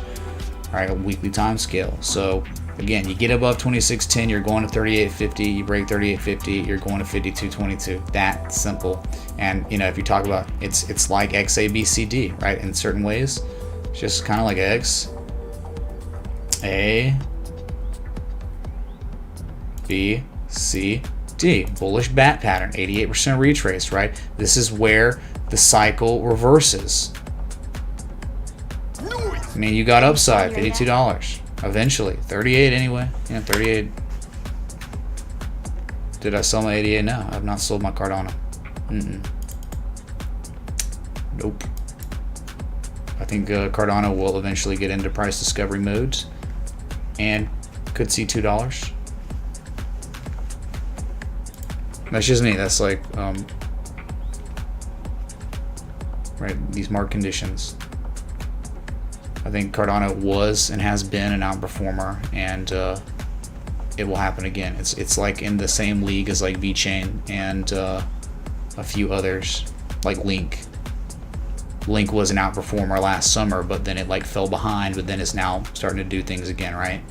right? A weekly time scale. So again, you get above 2610, you're going to 3850. You break 3850, you're going to 5222. That simple. And you know, if you talk about it's like XABCD, right? In certain ways, it's just kind of like X A B C D, bullish bat pattern, 88% retrace, right? This is where the cycle reverses. I mean, you got upside, $52. Eventually, 38 anyway. Yeah, 38. Did I sell my 88? No, I've not sold my Cardano. Nope. I think Cardano will eventually get into price discovery modes and could see $2. That's just me. That's like, right, these market conditions. I think Cardano was and has been an outperformer, and it will happen again. It's like in the same league as like VeChain and a few others, like Link. Link was an outperformer last summer, but then it like fell behind, but then it's now starting to do things again, right?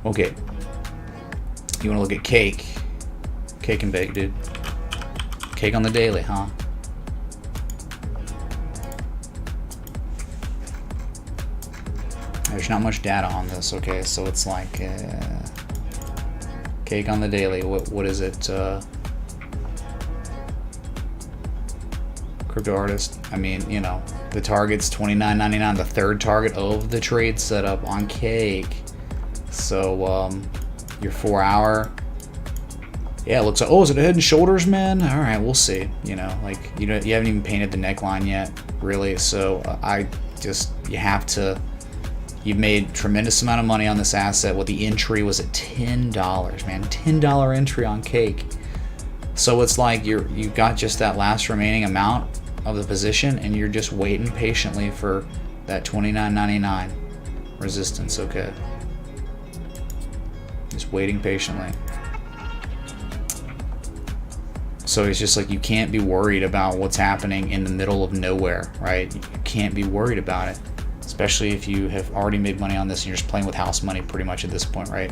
Okay. You want to look at Cake and Bake, dude. Cake on the daily, huh? There's not much data on this, okay? So it's like Cake on the daily. What is it? Crypto artist. I mean, you know, the target's $29.99. The third target of the trade setup on Cake. So your 4 hour, yeah, it looks like, oh, is it a head and shoulders, man? All right, we'll see. You know, like, you haven't even painted the neckline yet, really. So you've made tremendous amount of money on this asset. Well, the entry was at $10, man. $10 entry on Cake. So it's like you've got just that last remaining amount of the position, and you're just waiting patiently for that $29.99 resistance, okay? Just waiting patiently. So it's just like, you can't be worried about what's happening in the middle of nowhere, right? You can't be worried about it, especially if you have already made money on this and you're just playing with house money pretty much at this point, right?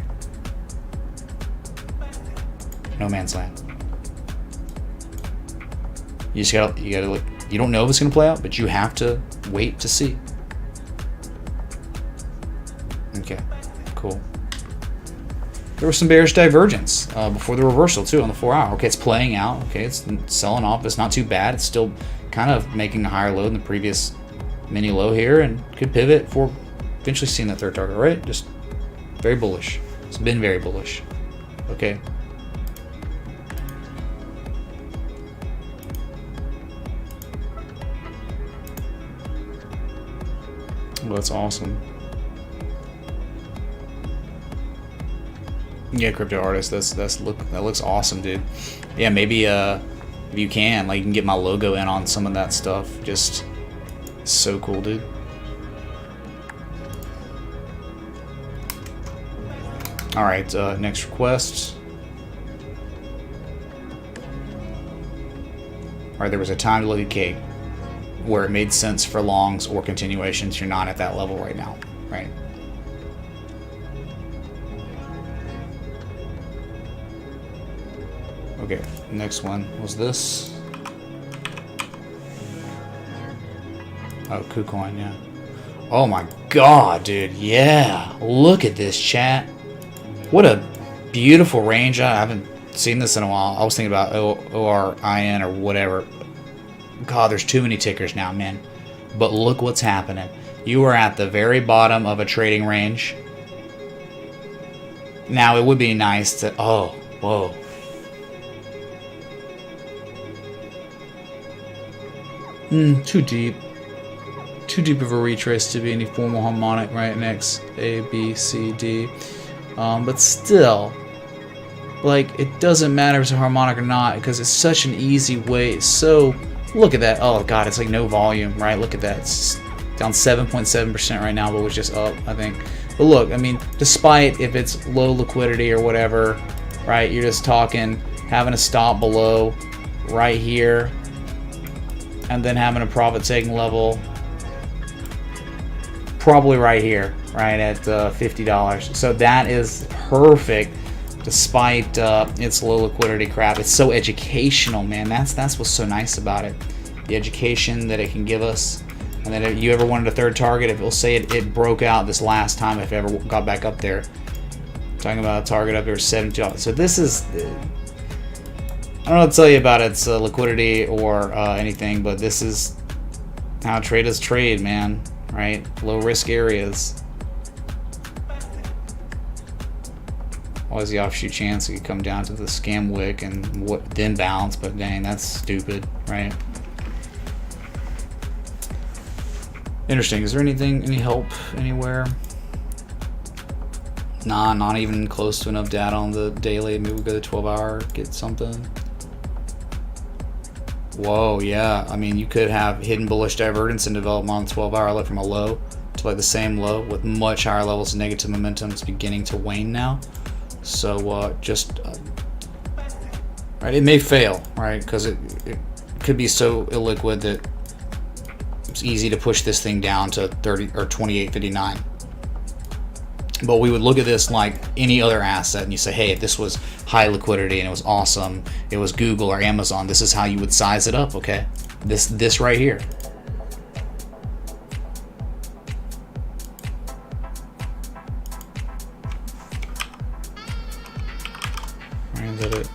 No man's land. You gotta look. You don't know if it's gonna play out, but you have to wait to see. Okay, cool. There was some bearish divergence before the reversal too on the 4 hour. Okay, it's playing out. Okay, it's selling off. It's not too bad. It's still kind of making a higher low than the previous mini low here, and could pivot for eventually seeing that third target. Right? Just very bullish. It's been very bullish. Okay. Well, that's awesome. Yeah, crypto artist. That looks awesome, dude. Yeah, maybe if you can, like, you can get my logo in on some of that stuff. Just so cool, dude. All right, next request. All right, there was a time to look at Cake where it made sense for longs or continuations. You're not at that level right now, right? Okay, next one was this. Oh, KuCoin, yeah. Oh my god, dude, yeah. Look at this, chat. What a beautiful range. I haven't seen this in a while. I was thinking about ORIN or whatever. God, there's too many tickers now, man. But look what's happening. You are at the very bottom of a trading range. Now it would be nice to, oh, whoa. Too deep. Too deep of a retrace to be any formal harmonic right next A, B, C, D. But still, like, it doesn't matter if it's a harmonic or not because it's such an easy way. So, look at that. Oh, God, it's like no volume, right? Look at that. It's down 7.7% right now, but was just up, I think. But look, I mean, despite if it's low liquidity or whatever, right, you're just talking having a stop below right here and then having a profit taking level probably right here, right at $50. So that is perfect despite its low liquidity crap. It's so educational, man. That's what's so nice about it. The education that it can give us. And then if you ever wanted a third target, if it'll say it broke out this last time, if it ever got back up there. Talking about a target up here, $70. So this is, I don't know what to tell you about its liquidity or anything, but this is how traders trade, man. Right? Low risk areas. Always the offshoot chance it could come down to the scam wick and then bounce, but dang, that's stupid, right? Interesting. Is there any help anywhere? Nah, not even close to enough data on the daily. Maybe we'll go to 12-hour, get something. Whoa, yeah. I mean, you could have hidden bullish divergence and development on the 12-hour look from a low to like the same low with much higher levels of negative momentum. It's beginning to wane now. So right, it may fail, right? Because it could be so illiquid that it's easy to push this thing down to 30 or 28.59. But we would look at this like any other asset and you say, hey, if this was high liquidity and it was awesome, it was Google or Amazon, this is how you would size it up, okay? This right here. Is that it?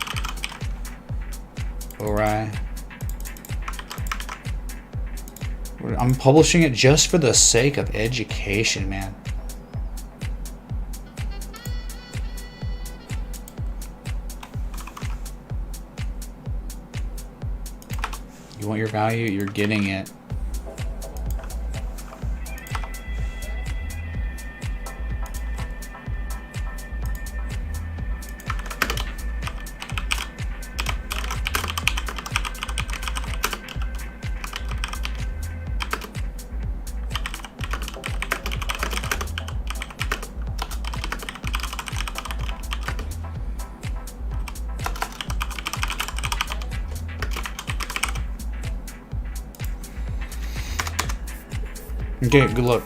Alright. I'm publishing it just for the sake of education, man. You want your value, you're getting it. Okay, good luck.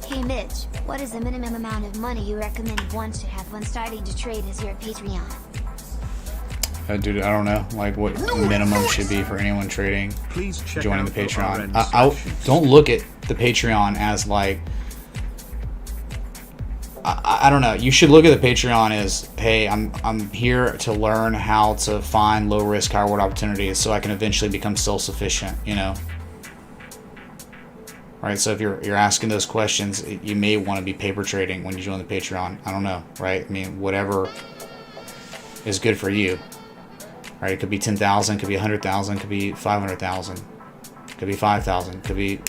Hey Mitch, what is the minimum amount of money you recommend one should have when starting to trade as your Patreon? Dude, I don't know, like what minimum should be for anyone trading, Please check joining the out Patreon. our Don't look at the Patreon as like, I don't know. You should look at the Patreon as, hey, I'm here to learn how to find low risk, high reward opportunities so I can eventually become self-sufficient, you know. Right, so if you're asking those questions, you may want to be paper trading when you join the Patreon. I don't know, right? I mean, whatever is good for you. Right, it could be 10,000, could be 100,000, could be 500,000, could be 5,000, could be,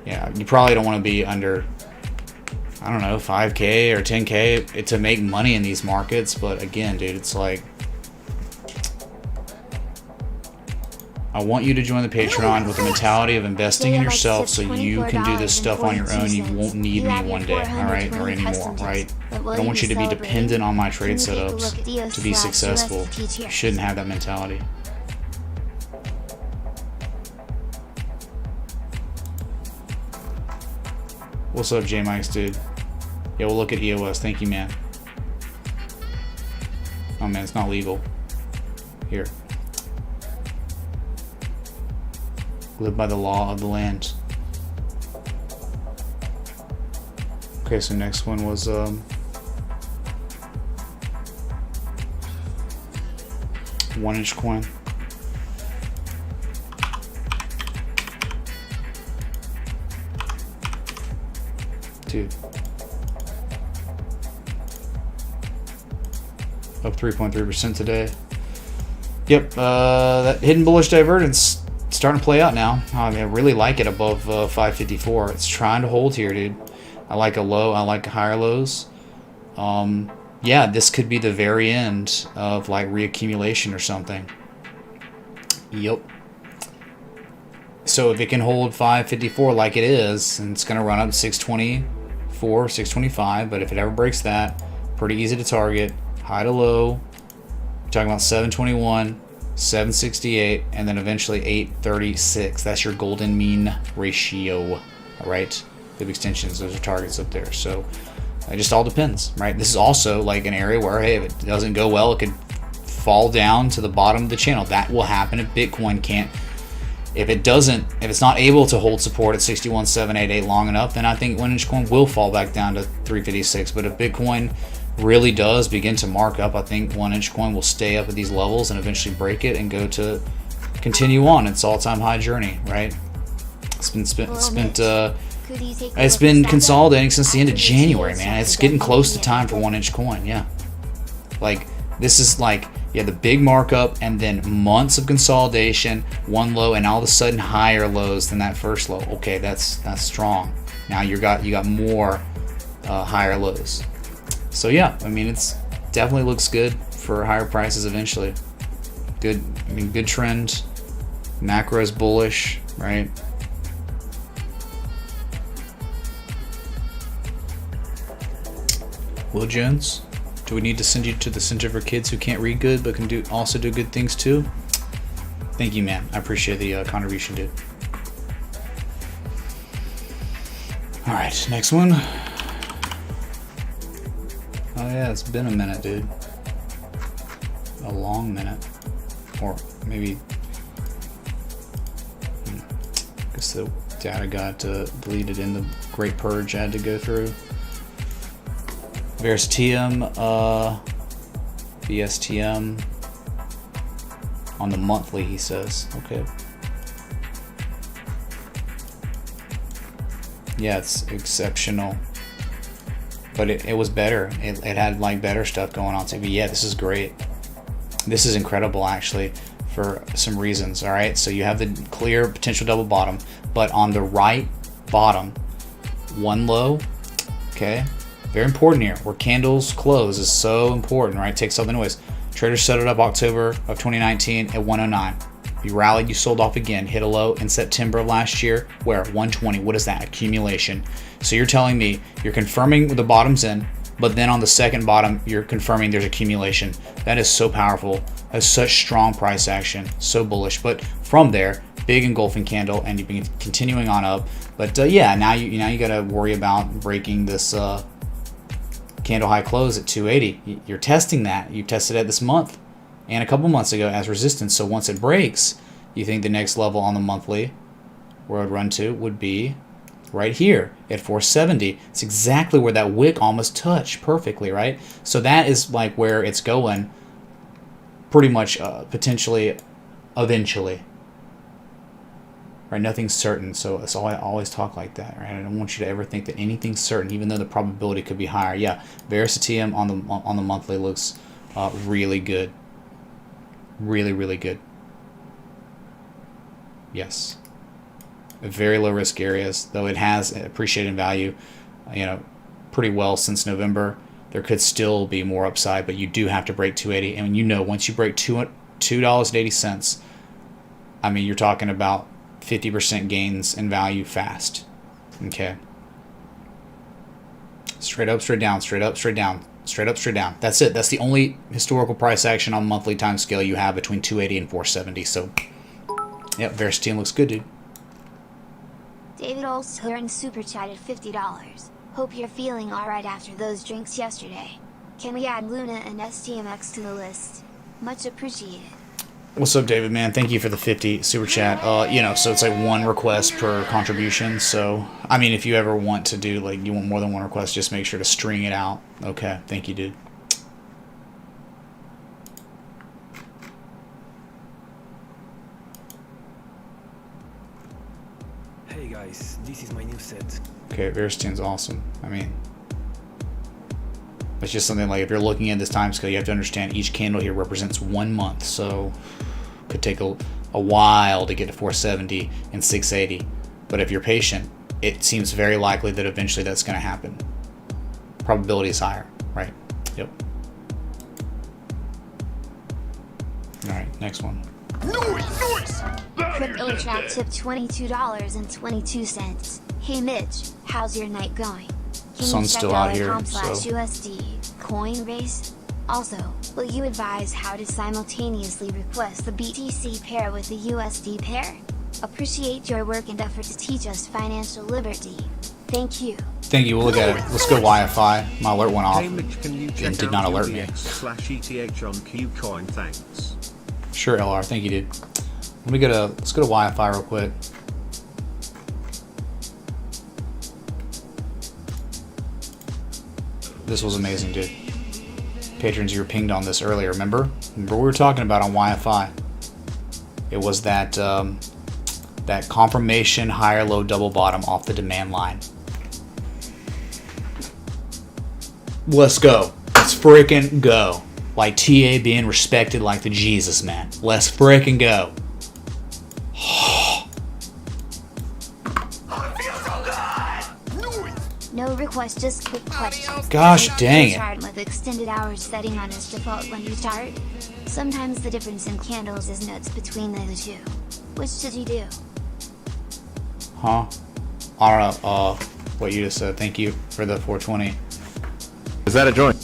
yeah. You probably don't want to be under, I don't know, 5K or 10K to make money in these markets. But again, dude, it's like, I want you to join the Patreon with the mentality of investing in yourself so you can do this stuff on your own. You won't need me one day, alright, or anymore, right? I don't want you to be dependent on my trade setups to be successful. You shouldn't have that mentality. What's up, J-Mikes, dude? Yeah, we'll look at EOS. Thank you, man. Oh, man, it's not legal. Here. Live by the law of the land. Okay, so next one was 1-inch coin. Dude. up 3.3% today. Yep, that hidden bullish divergence starting to play out now. I mean, I really like it above 554. It's trying to hold here, dude. I like a low. I like higher lows. Yeah, this could be the very end of like reaccumulation or something. Yep. So if it can hold 554 like it is, and it's going to run up to 624, 625, but if it ever breaks that, pretty easy to target. High to low. We're talking about 721, 768, and then eventually 836. That's your golden mean ratio. All right. Big extensions, those are targets up there. So it just all depends, right? This is also like an area where, hey, if it doesn't go well, it could fall down to the bottom of the channel. That will happen if Bitcoin can't. If it's not able to hold support at 61,788 long enough, then I think 1 inch coin will fall back down to 356. But if Bitcoin really does begin to mark up, I think 1 inch coin will stay up at these levels and eventually break it and go to continue on its all-time high journey, right? It's been consolidating since the end of January, man. It's getting close to time for 1 inch coin, yeah. Like, this is like, yeah, the big markup and then months of consolidation, one low, and all of a sudden higher lows than that first low. Okay, that's strong. Now you got more higher lows. So yeah, I mean, it's definitely looks good for higher prices eventually. Good, I mean, good trend. Macro is bullish, right? Will Jones, do we need to send you to the Center for Kids who can't read good but can also do good things too? Thank you, man. I appreciate the contribution, dude. All right, next one. Oh yeah, it's been a minute, dude. A long minute, or maybe. I guess the data got deleted in the Great Purge I had to go through. VSTM, VSTM on the monthly, he says. Okay. Yeah, it's exceptional. But it was better. It had like better stuff going on too. But yeah, this is great. This is incredible actually for some reasons. All right. So you have the clear potential double bottom, but on the right bottom, one low. Okay. Very important here. Where candles close is so important, right? Takes all the noise. Traders set it up October of 2019 at 109. You rallied, you sold off again, hit a low in September of last year, where 120. What is that? Accumulation. So you're telling me you're confirming the bottom's in, but then on the second bottom, you're confirming there's accumulation. That is so powerful. That's such strong price action. So bullish. But from there, big engulfing candle, and you've been continuing on up. But yeah, now you got to worry about breaking this candle high close at 280. You're testing that. You tested it this month and a couple months ago as resistance. So once it breaks, you think the next level on the monthly where it would run to would be right here at 470. It's exactly where that wick almost touched perfectly, right? So that is like where it's going pretty much potentially eventually. Right, nothing's certain, so I always talk like that, right? I don't want you to ever think that anything's certain, even though the probability could be higher. Yeah, VSTM on the monthly looks really good, really good. Yes, very low risk areas, though it has appreciated in value, pretty well since November. There could still be more upside, but you do have to break 280, and once you break $2.80, I mean, you're talking about 50% gains in value fast. Okay. Straight up, straight down, straight up, straight down, straight up, straight down. That's it. That's the only historical price action on monthly time scale you have between 280 and 470. So, yep, VSTM looks good, dude. David Olshorn super chatted $50. Hope you're feeling alright after those drinks yesterday. Can we add Luna and STMX to the list? Much appreciated. What's up, David, man? Thank you for the 50 super chat. So it's like one request per contribution. So, I mean, if you ever want to do, like, you want more than one request, just make sure to string it out. Okay, thank you, dude. Hey guys, this is my new set. Okay, VSTM's awesome. I mean, It's just something like if you're looking at this time scale, you have to understand each candle here represents 1 month. So it could take a while to get to 470 and 680. But if you're patient, it seems very likely that eventually that's going to happen. Probability is higher, right? Yep. All right, next one. Noise! Crypto Track tip $22.22. Hey Mitch, how's your night going? Can Sun's still out here, $.com/USD Coinbase? Also, will you advise how to simultaneously request the BTC pair with the USD pair? Appreciate your work and effort to teach us financial liberty. Thank you. Thank you. We'll look at it. Let's go Wi-Fi. My alert went off. Hey Mitch, can you check and did out not alert me. UBX/ETH on KuCoin? Thanks. Sure, LR. Thank you, dude. Let's go to Wi-Fi real quick. This was amazing, dude. Patrons, you were pinged on this earlier. Remember what we were talking about on Wi-Fi? It was that that confirmation higher low double bottom off the demand line. Let's go. Let's freaking go. Like TA being respected like the Jesus man. Let's freaking go. No request, just quick question. Gosh dang it. Chart with extended hours setting on its default when you start. Sometimes the difference in candles is nuts between the two. Which should you do? Huh? I don't know. What you just said. Thank you for the 420. Is that a joint?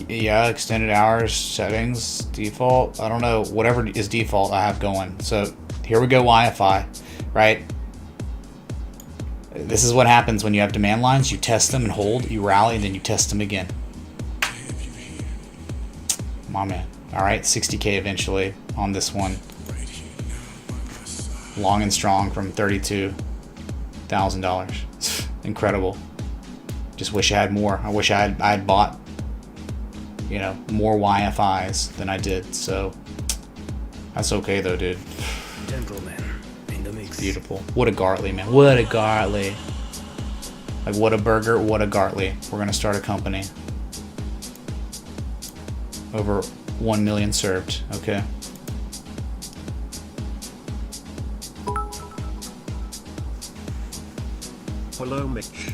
Yeah, extended hours, settings, default. I don't know. Whatever is default, I have going. So here we go, Wi-Fi, right? This is what happens when you have demand lines. You test them and hold, you rally, and then you test them again. My man. All right, 60K eventually on this one. Long and strong from $32,000. Incredible. Just wish I had more. I wish I had bought, you know, more YFIs than I did. So that's okay though, dude. Gentlemen, in the mix. Beautiful. What a Gartley, man. What a Gartley. Like what a burger, what a Gartley. We're gonna start a company. Over 1 million served. Okay. Hello Mitch.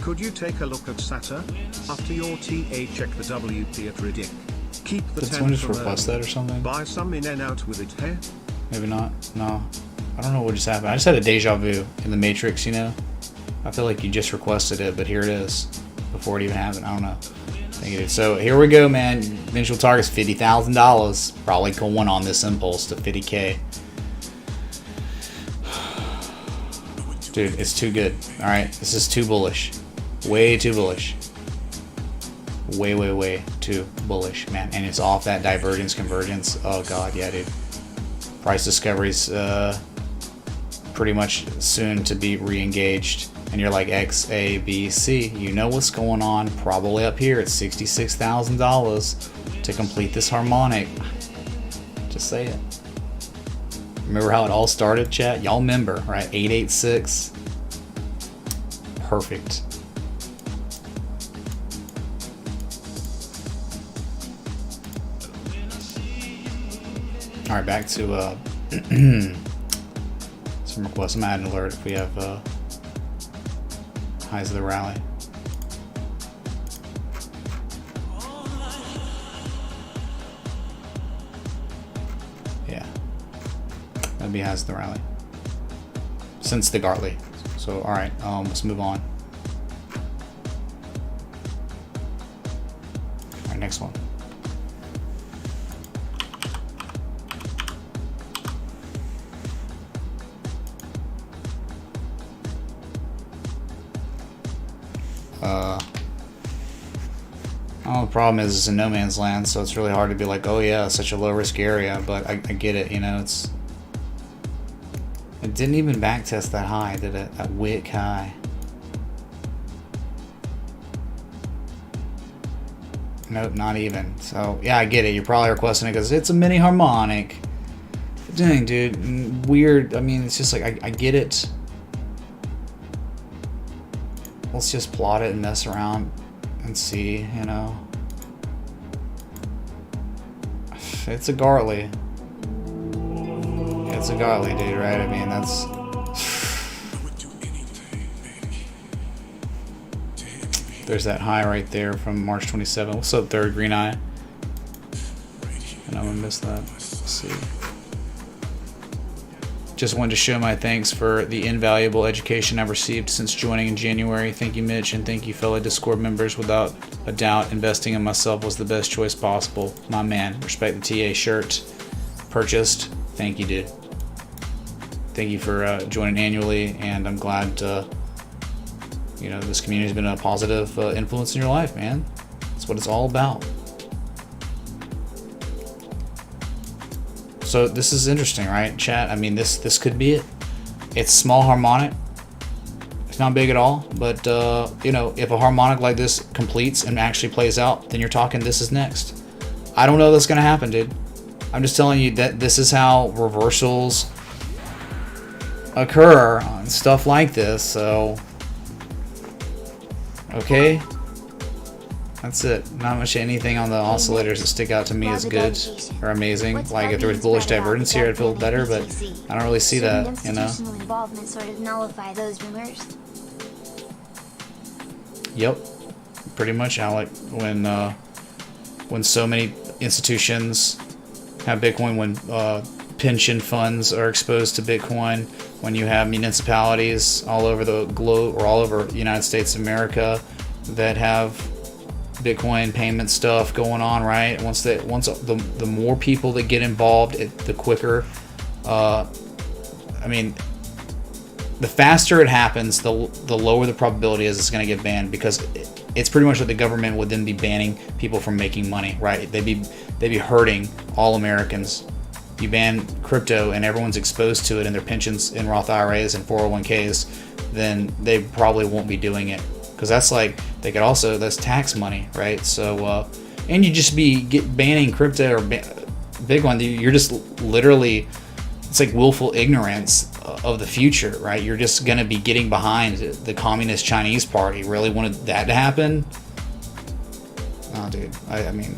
Could you take a look at SATA? After your TA check the WP at Riddick. Keep the Did 10 someone just from request early. that or something? Buy some in and out with it, hey? Maybe not. No. I don't know what just happened. I just had a deja vu in the Matrix, you know? I feel like you just requested it, but here it is. Before it even happened. I don't know. Thank you. So here we go, man. Eventual target's $50,000. Probably going on this impulse to 50K. Dude, it's too good. Alright, this is too bullish. Way too bullish. Way too bullish, man. And it's off that divergence, convergence. Oh god, yeah, dude. Price discovery's pretty much soon to be re-engaged. And you're like X, A, B, C. You know what's going on. Probably up here at $66,000 to complete this harmonic. Just say it. Remember how it all started, chat? Y'all remember, right? 886. Perfect. All right, back to some requests. I'm adding an alert if we have highs of the rally. Yeah, that'd be highs of the rally since the Gartley. So all right, let's move on. All right, next one. Oh, the problem is it's in no man's land, so it's really hard to be like, oh yeah, such a low risk area, but I get it, you know, it didn't even backtest that high, did it? That wick high. Nope, not even. So yeah, I get it. You're probably requesting it because it's a mini harmonic. Dang, dude, weird. I mean, it's just like I get it. Let's just plot it and mess around and see, you know. It's a Gartley. It's a Gartley, dude, right? I mean, that's... There's that high right there from March 27th. What's up, Third Green Eye? And I'm gonna miss that. Let's see. Just wanted to show my thanks for the invaluable education I've received since joining in January. Thank you, Mitch, and thank you, fellow Discord members. Without a doubt, investing in myself was the best choice possible. My man, respect the TA shirt. Purchased. Thank you, dude. Thank you for joining annually, and I'm glad you know, this community has been a positive influence in your life, man. That's what it's all about. So this is interesting, right, chat? I mean, this could be it. It's small harmonic. It's not big at all, but you know, if a harmonic like this completes and actually plays out, then you're talking this is next. I don't know that's gonna happen, dude. I'm just telling you that this is how reversals occur on stuff like this. So, okay. That's it. Not much anything on the oscillators that stick out to me as good or amazing. Like if there was bullish divergence here, I'd feel better, but I don't really see that, you know. Involvement sort of nullify those rumors. Yep, pretty much, Alec. When so many institutions have Bitcoin, when pension funds are exposed to Bitcoin, when you have municipalities all over the globe or all over the United States of America that have Bitcoin payment stuff going on, right? Once the more people that get involved, the quicker. I mean, the faster it happens, the lower the probability is it's going to get banned, because it's pretty much that the government would then be banning people from making money, right? They'd be hurting all Americans. You ban crypto and everyone's exposed to it in their pensions and Roth IRAs and 401ks, then they probably won't be doing it. Because that's like, they could also, that's tax money, right? So, and you just be banning crypto or Bitcoin, you're just literally, it's like willful ignorance of the future, right? You're just going to be getting behind the Communist Chinese Party. Really wanted that to happen? No, dude. I mean,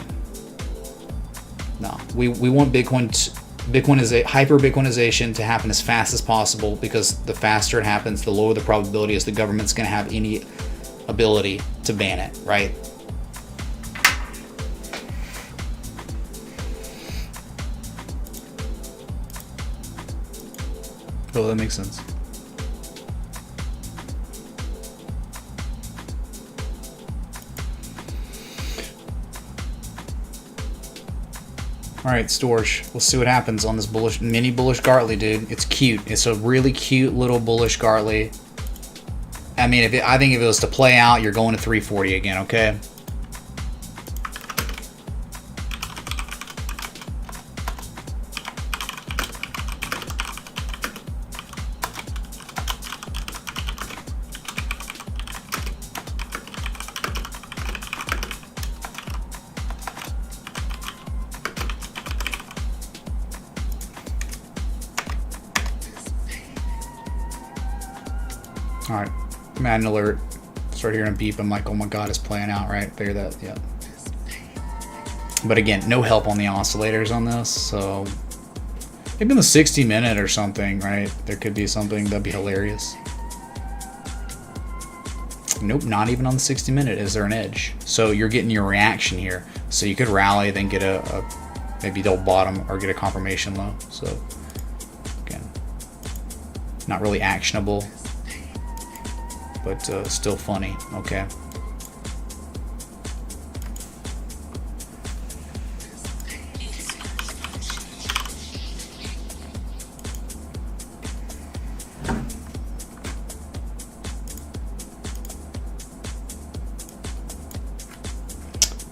no. We want hyper-Bitcoinization to happen as fast as possible, because the faster it happens, the lower the probability is the government's going to have any ability to ban it, right? Oh, that makes sense. All right, Storch. We'll see what happens on this mini bullish Gartley, dude. It's cute. It's a really cute little bullish Gartley. I mean, I think if it was to play out, you're going to 340 again, okay? All right. Madden alert. Start hearing a beep. I'm like, oh my god, it's playing out, right? Figure that, yeah. But again, no help on the oscillators on this, so maybe in the 60-minute or something, right? There could be something that'd be hilarious. Nope, not even on the 60-minute is there an edge. So you're getting your reaction here. So you could rally, then get a maybe double bottom or get a confirmation low. So again, not really actionable, but still funny, okay?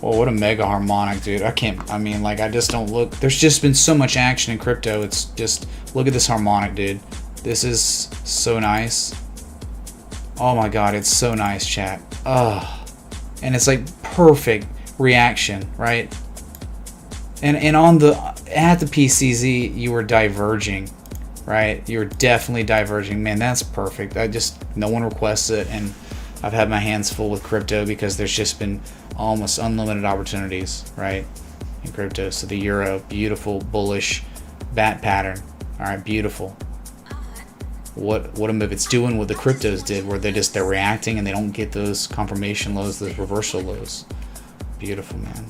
Well, what a mega harmonic, dude. I mean, like, I just don't look. There's just been so much action in crypto. It's just, look at this harmonic, dude. This is so nice. Oh my god, it's so nice, chat. Ugh. And it's like perfect reaction, right? And on the at the PCZ, you were diverging, right? You were definitely diverging. Man, that's perfect. No one requests it, and I've had my hands full with crypto because there's just been almost unlimited opportunities, right, in crypto. So the euro, beautiful, bullish bat pattern. All right, beautiful. What a move. It's doing what the cryptos did, where they're reacting and they don't get those confirmation lows, those reversal lows. Beautiful, man.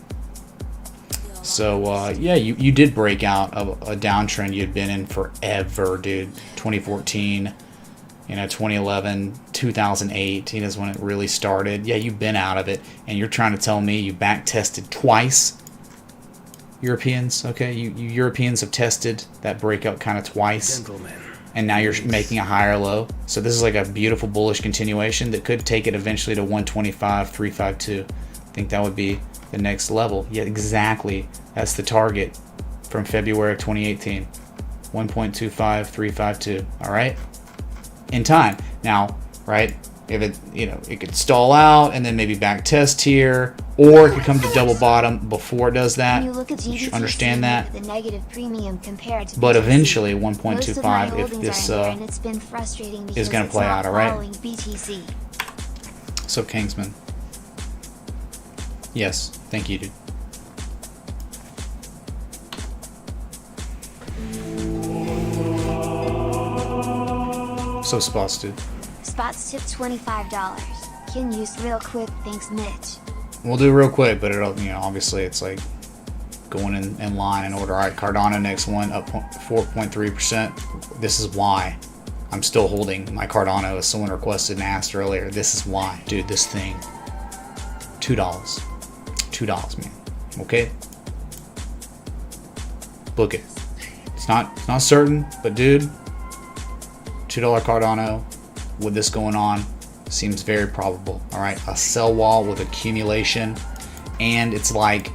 So yeah, you did break out of a downtrend you'd been in forever, dude. 2014, 2011, 2008 is when it really started. Yeah, you've been out of it, and you're trying to tell me you back tested twice. Europeans, okay, you Europeans have tested that breakout kind of twice. Gentlemen. And now you're making a higher low. So this is like a beautiful bullish continuation that could take it eventually to 125.352. I think that would be the next level. Yeah, exactly. That's the target from February of 2018. 1.25352. All right. In time. Now, right? If it, it could stall out and then maybe back test here, or it could come to double bottom before it does that. When you look at GBTC, understand that. the negative premium compared to But BTC. eventually, Most of my 1.25 if holdings this are in there, and it's been frustrating because going to it's play not out, all right? following BTC. So Kingsman. Yes, thank you, dude. So spots, dude. Spots tip $25. Can use real quick, thanks Mitch. We'll do it real quick, but it'll, obviously it's like going in line in order. All right, Cardano next one, up 4.3%. This is why I'm still holding my Cardano, as someone requested and asked earlier. This is why, dude. This thing, $2, $2, man. Okay, book it. It's not certain, but dude, $2 Cardano with this going on seems very probable. All right, a sell wall with accumulation, and it's like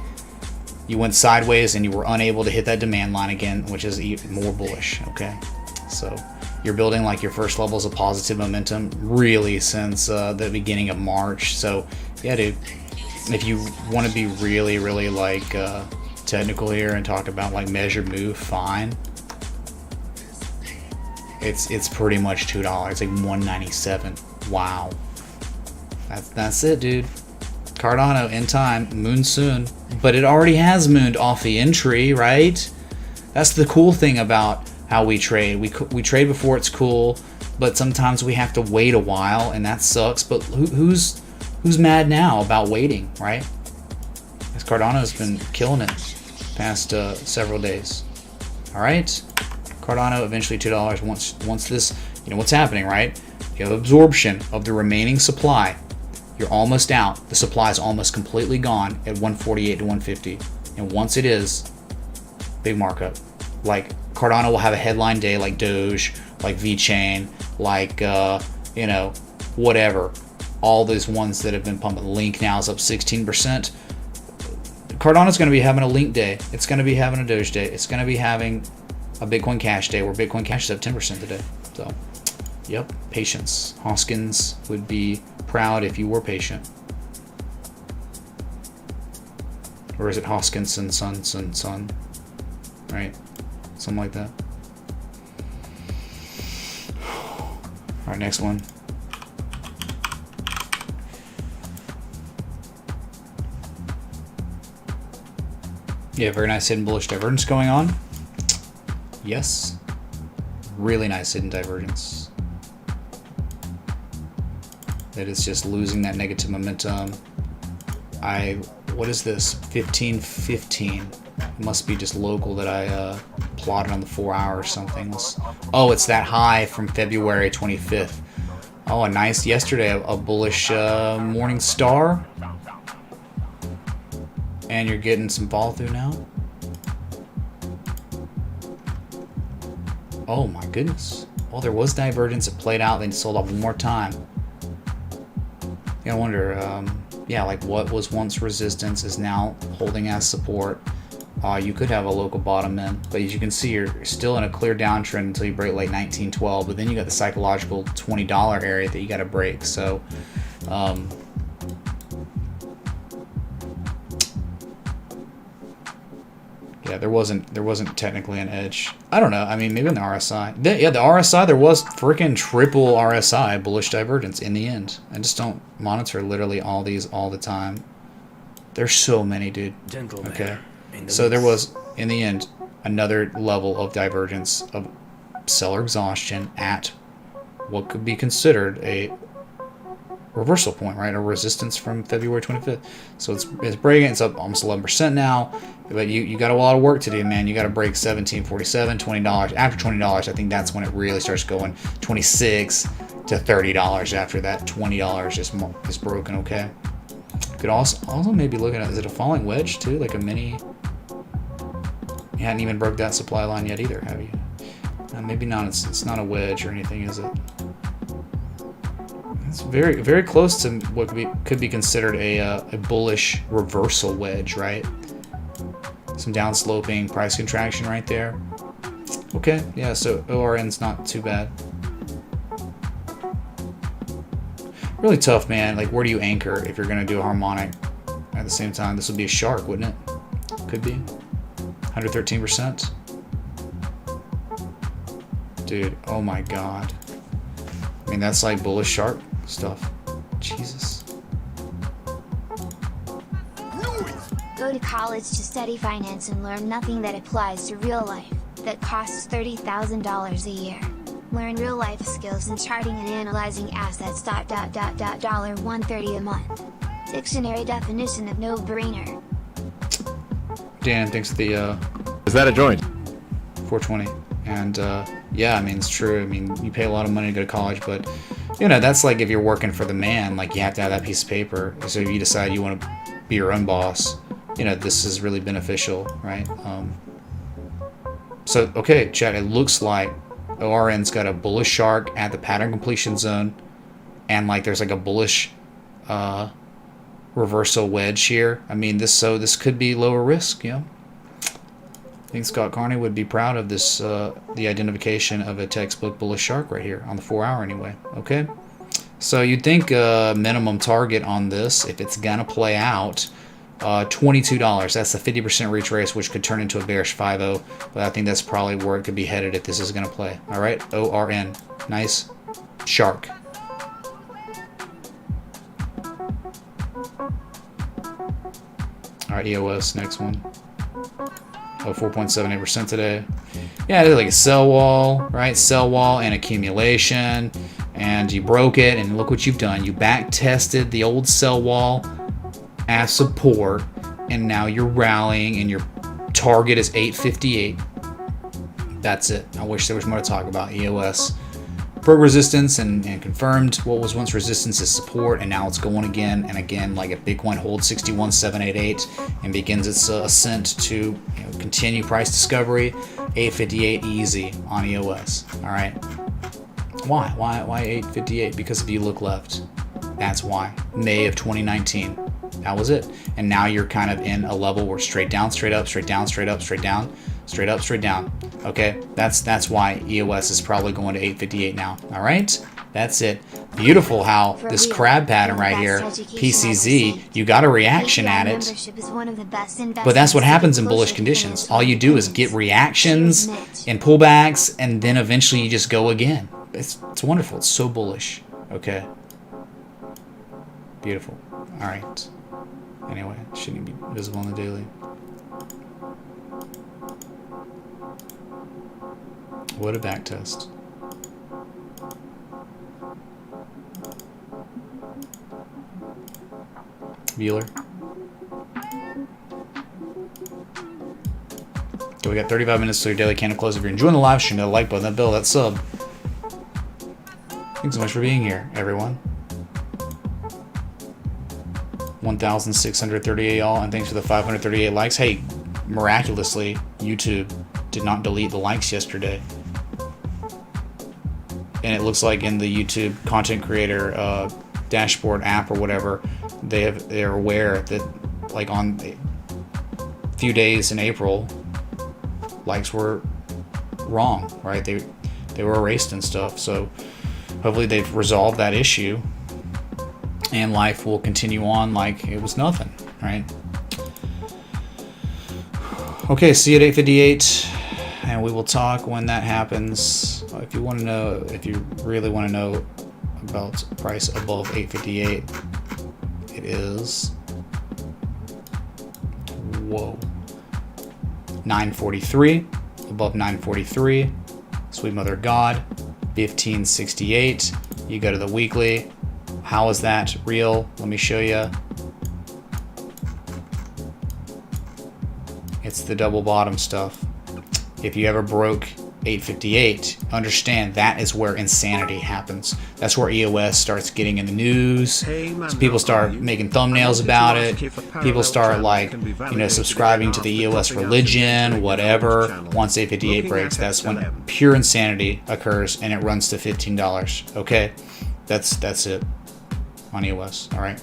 you went sideways and you were unable to hit that demand line again, which is even more bullish. Okay, so you're building like your first levels of positive momentum really since the beginning of March. So yeah, dude, if you want to be really like technical here and talk about like measured move, fine. It's pretty much $2. It's like $1.97. Wow. That's it, dude. Cardano in time, moon soon, but it already has mooned off the entry, right? That's the cool thing about how we trade. We trade before it's cool, but sometimes we have to wait a while, and that sucks. But who's mad now about waiting, right? Because Cardano's been killing it past several days. All right. Cardano eventually $2 once this, what's happening, right? You have absorption of the remaining supply. You're almost out. The supply is almost completely gone at 148 to 150. And once it is, big markup. Like Cardano will have a headline day like Doge, like VeChain, like whatever. All those ones that have been pumping. Link now is up 16%. Cardano's going to be having a Link day. It's going to be having a Doge day. It's going to be having a Bitcoin Cash day, where Bitcoin Cash is up 10% today. So, yep, patience. Hoskins would be proud if you were patient. Or is it Hoskins and son? Right? Something like that. All right, next one. Yeah, very nice hidden bullish divergence going on. Yes. Really nice hidden divergence. That is just losing that negative momentum. What is this? 1515. It must be just local that I plotted on the 4 hour or something. Oh, it's that high from February 25th. Oh, a nice yesterday, a bullish morning star. And you're getting some fall through now. Oh my goodness. Well, there was divergence. It played out, then sold off one more time. You gotta wonder, yeah, like what was once resistance is now holding as support. You could have a local bottom in, but as you can see, you're still in a clear downtrend until you break like 1912. But then you got the psychological $20 area that you got to break. So, Yeah, there wasn't technically an edge. I don't know. I mean, maybe in the RSI. Yeah, the RSI, there was freaking triple RSI bullish divergence in the end. I just don't monitor literally all these all the time. There's so many, dude. Gentlemen, Okay. in the So there mix. was, in the end, another level of divergence of seller exhaustion at what could be considered a reversal point, right? A resistance from February 25th. So it's breaking. It's up almost 11% now. But you got a lot of work to do, man. You got to break 17.47, $20. After $20, I think that's when it really starts going. 26 to $30 after that. $20 is broken. Okay. Could also maybe look at, is it a falling wedge too, like a mini? You hadn't even broke that supply line yet either, have you? Maybe not. It's not a wedge or anything, is it? It's very, very close to what could be considered a bullish reversal wedge, right? Some downsloping price contraction right there. Okay, yeah, so ORN's not too bad. Really tough, man. Like, where do you anchor if you're going to do a harmonic at the same time? This would be a shark, wouldn't it? Could be. 113%. Dude, oh my god. I mean, that's like bullish shark stuff. Jesus. Go to college to study finance and learn nothing that applies to real life, that costs $30,000 a year. Learn real life skills in charting and analyzing assets. $130 a month. Dictionary definition of no-brainer. Dan thinks the Is that a joint? 420. And yeah, I mean, it's true. I mean, you pay a lot of money to go to college, but you know, that's like if you're working for the man, like you have to have that piece of paper. So if you decide you want to be your own boss, you know, this is really beneficial, right? So, okay, chat, it looks like ORN's got a bullish shark at the pattern completion zone, and like there's like a bullish reversal wedge here. I mean, this could be lower risk, you know. I think Scott Carney would be proud of this, the identification of a textbook bullish shark right here on the 4 hour anyway. Okay, so you'd think minimum target on this, if it's gonna play out, $22. That's the 50% retrace, which could turn into a bearish 5-0. But I think that's probably where it could be headed if this is gonna play. All right, ORN, nice shark. All right, EOS, next one. Oh, 4.78% today. Yeah, it's like a sell wall, right? Sell wall and accumulation, and you broke it, and look what you've done. You back tested the old sell wall as support, and now you're rallying, and your target is 858. That's it. I wish there was more to talk about. EOS broke resistance and confirmed what was once resistance is support, and now it's going again and again. Like if Bitcoin holds 61,788 and begins its ascent to continue price discovery, 858 easy on EOS. All right. Why 858? Because if you look left, that's why. May of 2019. That was it. And now you're kind of in a level where straight down, straight up, straight down, straight up, straight down, straight up, straight down. Okay, that's why EOS is probably going to 858 now. All right, that's it. Beautiful how this crab pattern right here, PCZ, you got a reaction at it. But that's what happens in bullish conditions. All you do is get reactions and pullbacks, and then eventually you just go again. It's wonderful. It's so bullish. Okay. Beautiful. All right. Anyway, it shouldn't be visible on the daily. What a back test. Bueller. Okay, we got 35 minutes to your daily candle close. If you're enjoying the live stream, hit the like button, that bell, that sub. Thanks so much for being here, everyone. 1,638 y'all, and thanks for the 538 likes. Hey, miraculously, YouTube did not delete the likes yesterday. And it looks like in the YouTube content creator dashboard app or whatever, they're aware that like on a few days in April, likes were wrong, right? They were erased and stuff. So hopefully they've resolved that issue, and life will continue on like it was nothing, right? Okay, see you at 8:58, and we will talk when that happens. If you want to know, if you really want to know about price above 8:58, it is 943, above 943. Sweet Mother God, 1568. You go to the weekly. How is that real? Let me show you. It's the double bottom stuff. If you ever broke 858, understand that is where insanity happens. That's where EOS starts getting in the news. So people start making thumbnails about it. People start like, you know, subscribing to the EOS religion, whatever. Once 858 breaks, that's when pure insanity occurs and it runs to $15. Okay, that's it on EOS. All right.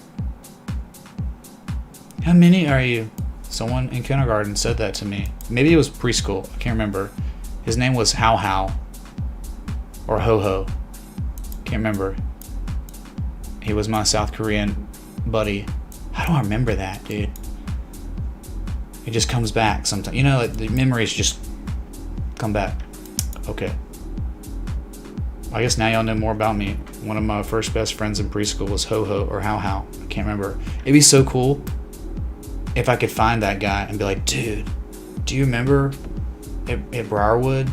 How many are you? Someone in kindergarten said that to me. Maybe it was preschool. I can't remember. His name was How How or Ho Ho. Can't remember. He was my South Korean buddy. How do I remember that, dude? It just comes back sometimes. You know, like the memories just come back. Okay. I guess now y'all know more about me. One of my first best friends in preschool was Ho Ho or How How. I can't remember. It'd be so cool if I could find that guy and be like, dude, do you remember at Briarwood?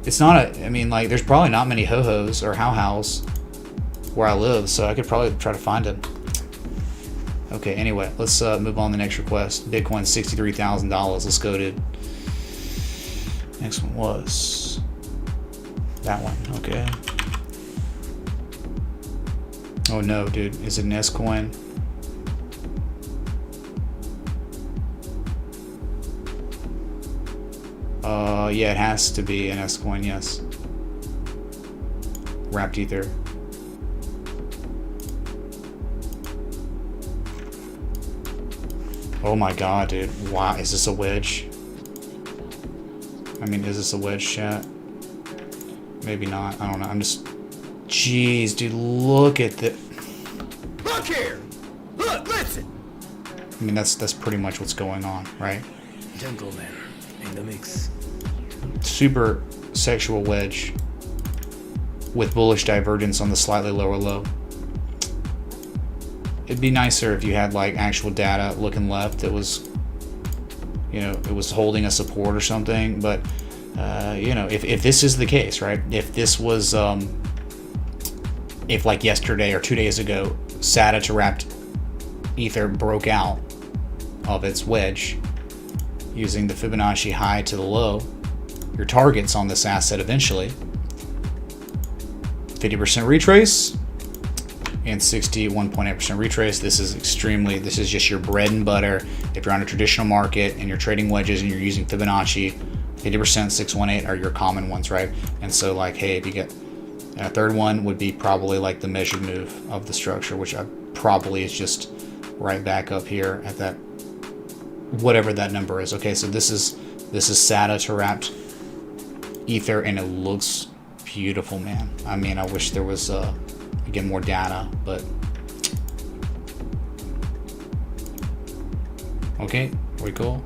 It's not a, I mean, like, there's probably not many ho-hos or how-hows where I live, so I could probably try to find him. Okay, anyway, let's move on to the next request. Bitcoin $63,000. Let's go, dude. Next one was that one. Okay. Oh no, dude. Is it an S-Coin? Yeah, it has to be an S-Coin, yes. Wrapped Ether. Oh my god, dude. Wow, is this a wedge? I mean, is this a wedge, chat? Maybe not. I don't know. I'm just... Jeez, dude, look at the... Look here! Look, listen! I mean, that's pretty much what's going on, right? Gentlemen in the mix. Super sexual wedge with bullish divergence on the slightly lower low. It'd be nicer if you had like actual data looking left that was, you know, it was holding a support or something. But you know, if this is the case, right? If this was if like yesterday or 2 days ago SATA to wrapped Ether broke out of its wedge using the Fibonacci high to the low, your targets on this asset eventually 50% retrace and 61.8% retrace. This is just your bread and butter. If you're on a traditional market and you're trading wedges and you're using Fibonacci, 50%, 618 are your common ones, right? And so like, hey, if you get a third one would be probably like the measured move of the structure, which probably is just right back up here at that, whatever that number is. Okay, so this is SATA to wrapped Ether, and it looks beautiful, man. I mean, I wish there was again more data, but okay, are we cool?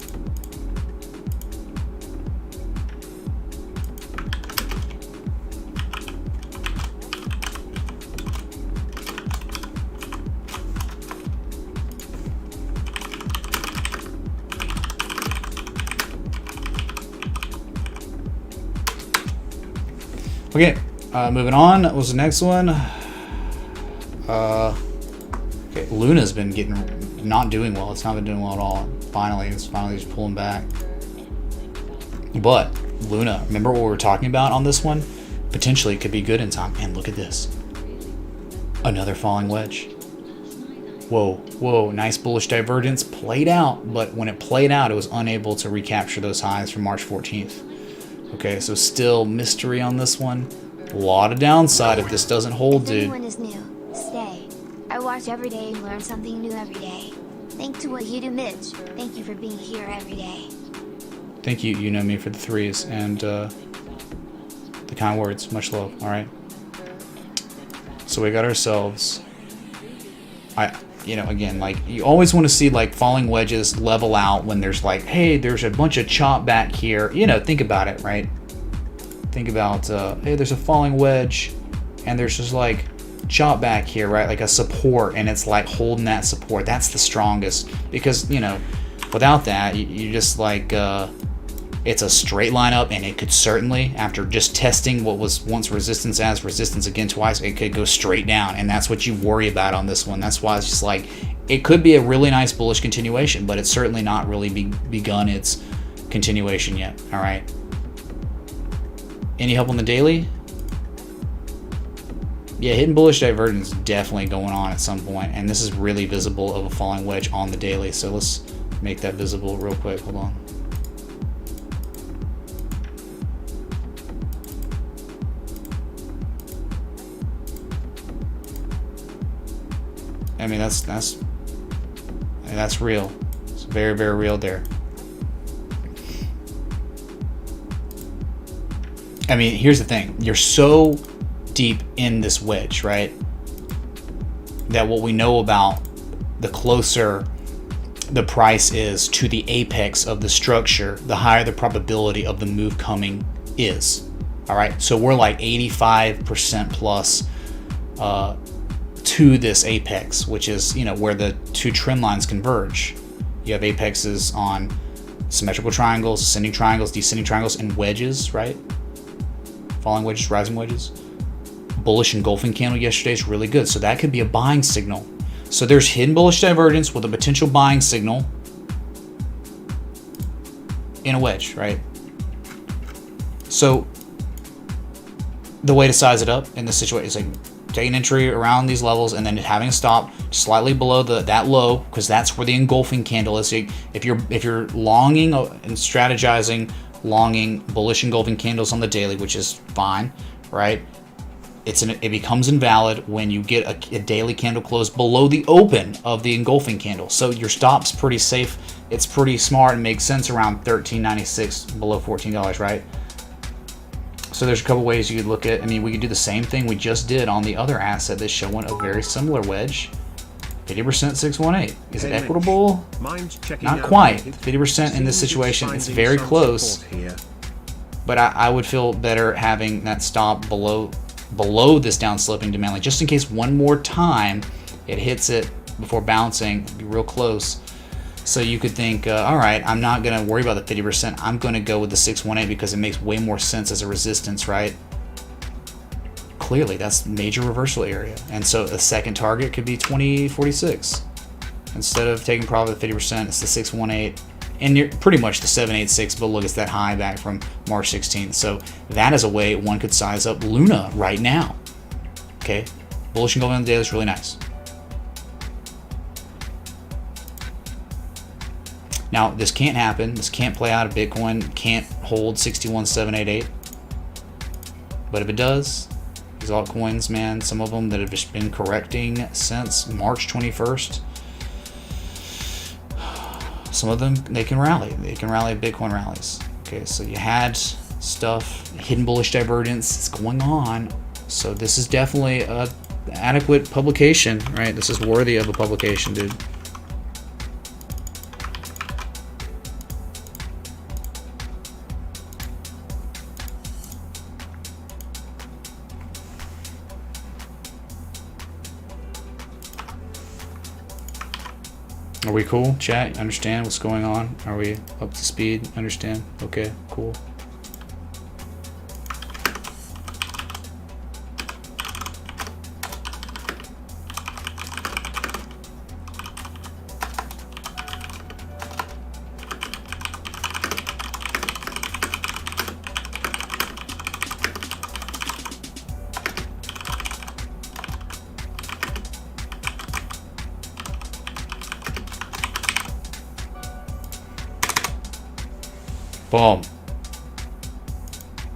Okay, moving on. What was the next one? Okay, Luna's been not doing well. It's not been doing well at all. It's finally just pulling back. But Luna, remember what we were talking about on this one? Potentially could be good in time. And look at this. Another falling wedge. Whoa, nice bullish divergence. Played out, but when it played out, it was unable to recapture those highs from March 14th. Okay, so still mystery on this one. A lot of downside if this doesn't hold, dude. If anyone is new, stay. I watch every day and learn something new every day. Thanks to what you do, Mitch. Thank you for being here every day. Thank you, you know me, for the threes and the kind words. Much love, all right? So we got ourselves... you know, again, like you always want to see like falling wedges level out when there's like, hey, there's a bunch of chop back here. You know, think about it, right? Think about, hey, there's a falling wedge and there's just like chop back here, right? Like a support, and it's like holding that support. That's the strongest, because, you know, without that, you just like, it's a straight line up, and it could certainly, after just testing what was once resistance as resistance again twice, it could go straight down, and that's what you worry about on this one. That's why it's just like, it could be a really nice bullish continuation, but it's certainly not really begun its continuation yet. All right. Any help on the daily? Yeah, hidden bullish divergence is definitely going on at some point, and this is really visible of a falling wedge on the daily. So let's make that visible real quick. Hold on. I mean, that's real. It's very, very real there. I mean, here's the thing. You're so deep in this wedge, right? That what we know about, the closer the price is to the apex of the structure, the higher the probability of the move coming is. All right. So we're like 85% plus to this apex, which is, you know, where the two trend lines converge. You have apexes on symmetrical triangles, ascending triangles, descending triangles, and wedges, right? Falling wedges, rising wedges. Bullish engulfing candle yesterday is really good, so that could be a buying signal. So there's hidden bullish divergence with a potential buying signal in a wedge, right? So the way to size it up in this situation is like take an entry around these levels and then having a stop slightly below that low, because that's where the engulfing candle is. So if you're longing and strategizing longing bullish engulfing candles on the daily, which is fine, right? It becomes invalid when you get a daily candle close below the open of the engulfing candle. So your stop's pretty safe. It's pretty smart and makes sense around $13.96, below $14, right? So there's a couple ways you could look at. I mean, we could do the same thing we just did on the other asset that's showing a very similar wedge. 50% 618. Is it equitable? Not quite. 50% in this situation. It's very close. But I would feel better having that stop below this down slipping demand line, just in case one more time it hits it before bouncing, be real close. So you could think, all right, I'm not going to worry about the 50%. I'm going to go with the 618 because it makes way more sense as a resistance, right? Clearly, that's major reversal area. And so a second target could be 2046. Instead of taking profit of 50%, it's the 618. And you're pretty much the 786, but look, it's that high back from March 16th. So that is a way one could size up Luna right now. Okay, bullish and gold on the daily is really nice. Now, this can't happen. This can't play out. Bitcoin can't hold 61,788. But if it does, these altcoins, man, some of them that have just been correcting since March 21st, some of them, they can rally. They can rally at Bitcoin rallies. Okay, so you had stuff, hidden bullish divergence, it's going on. So this is definitely a adequate publication, right? This is worthy of a publication, dude. Are we cool, chat? Understand what's going on? Are we up to speed? Understand? Okay, cool. Boom.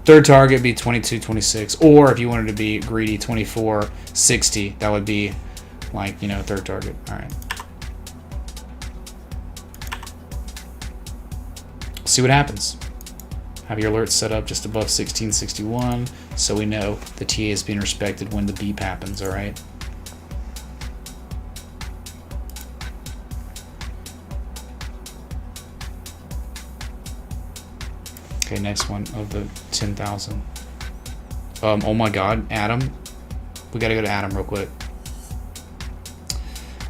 Third target be 22.26, or if you wanted to be greedy, 24.60. That would be like, you know, third target. All right. See what happens. Have your alerts set up just above 1661, so we know the TA is being respected when the beep happens. All right. Okay, next one of the 10,000. Oh my God, Adam. We gotta go to Adam real quick.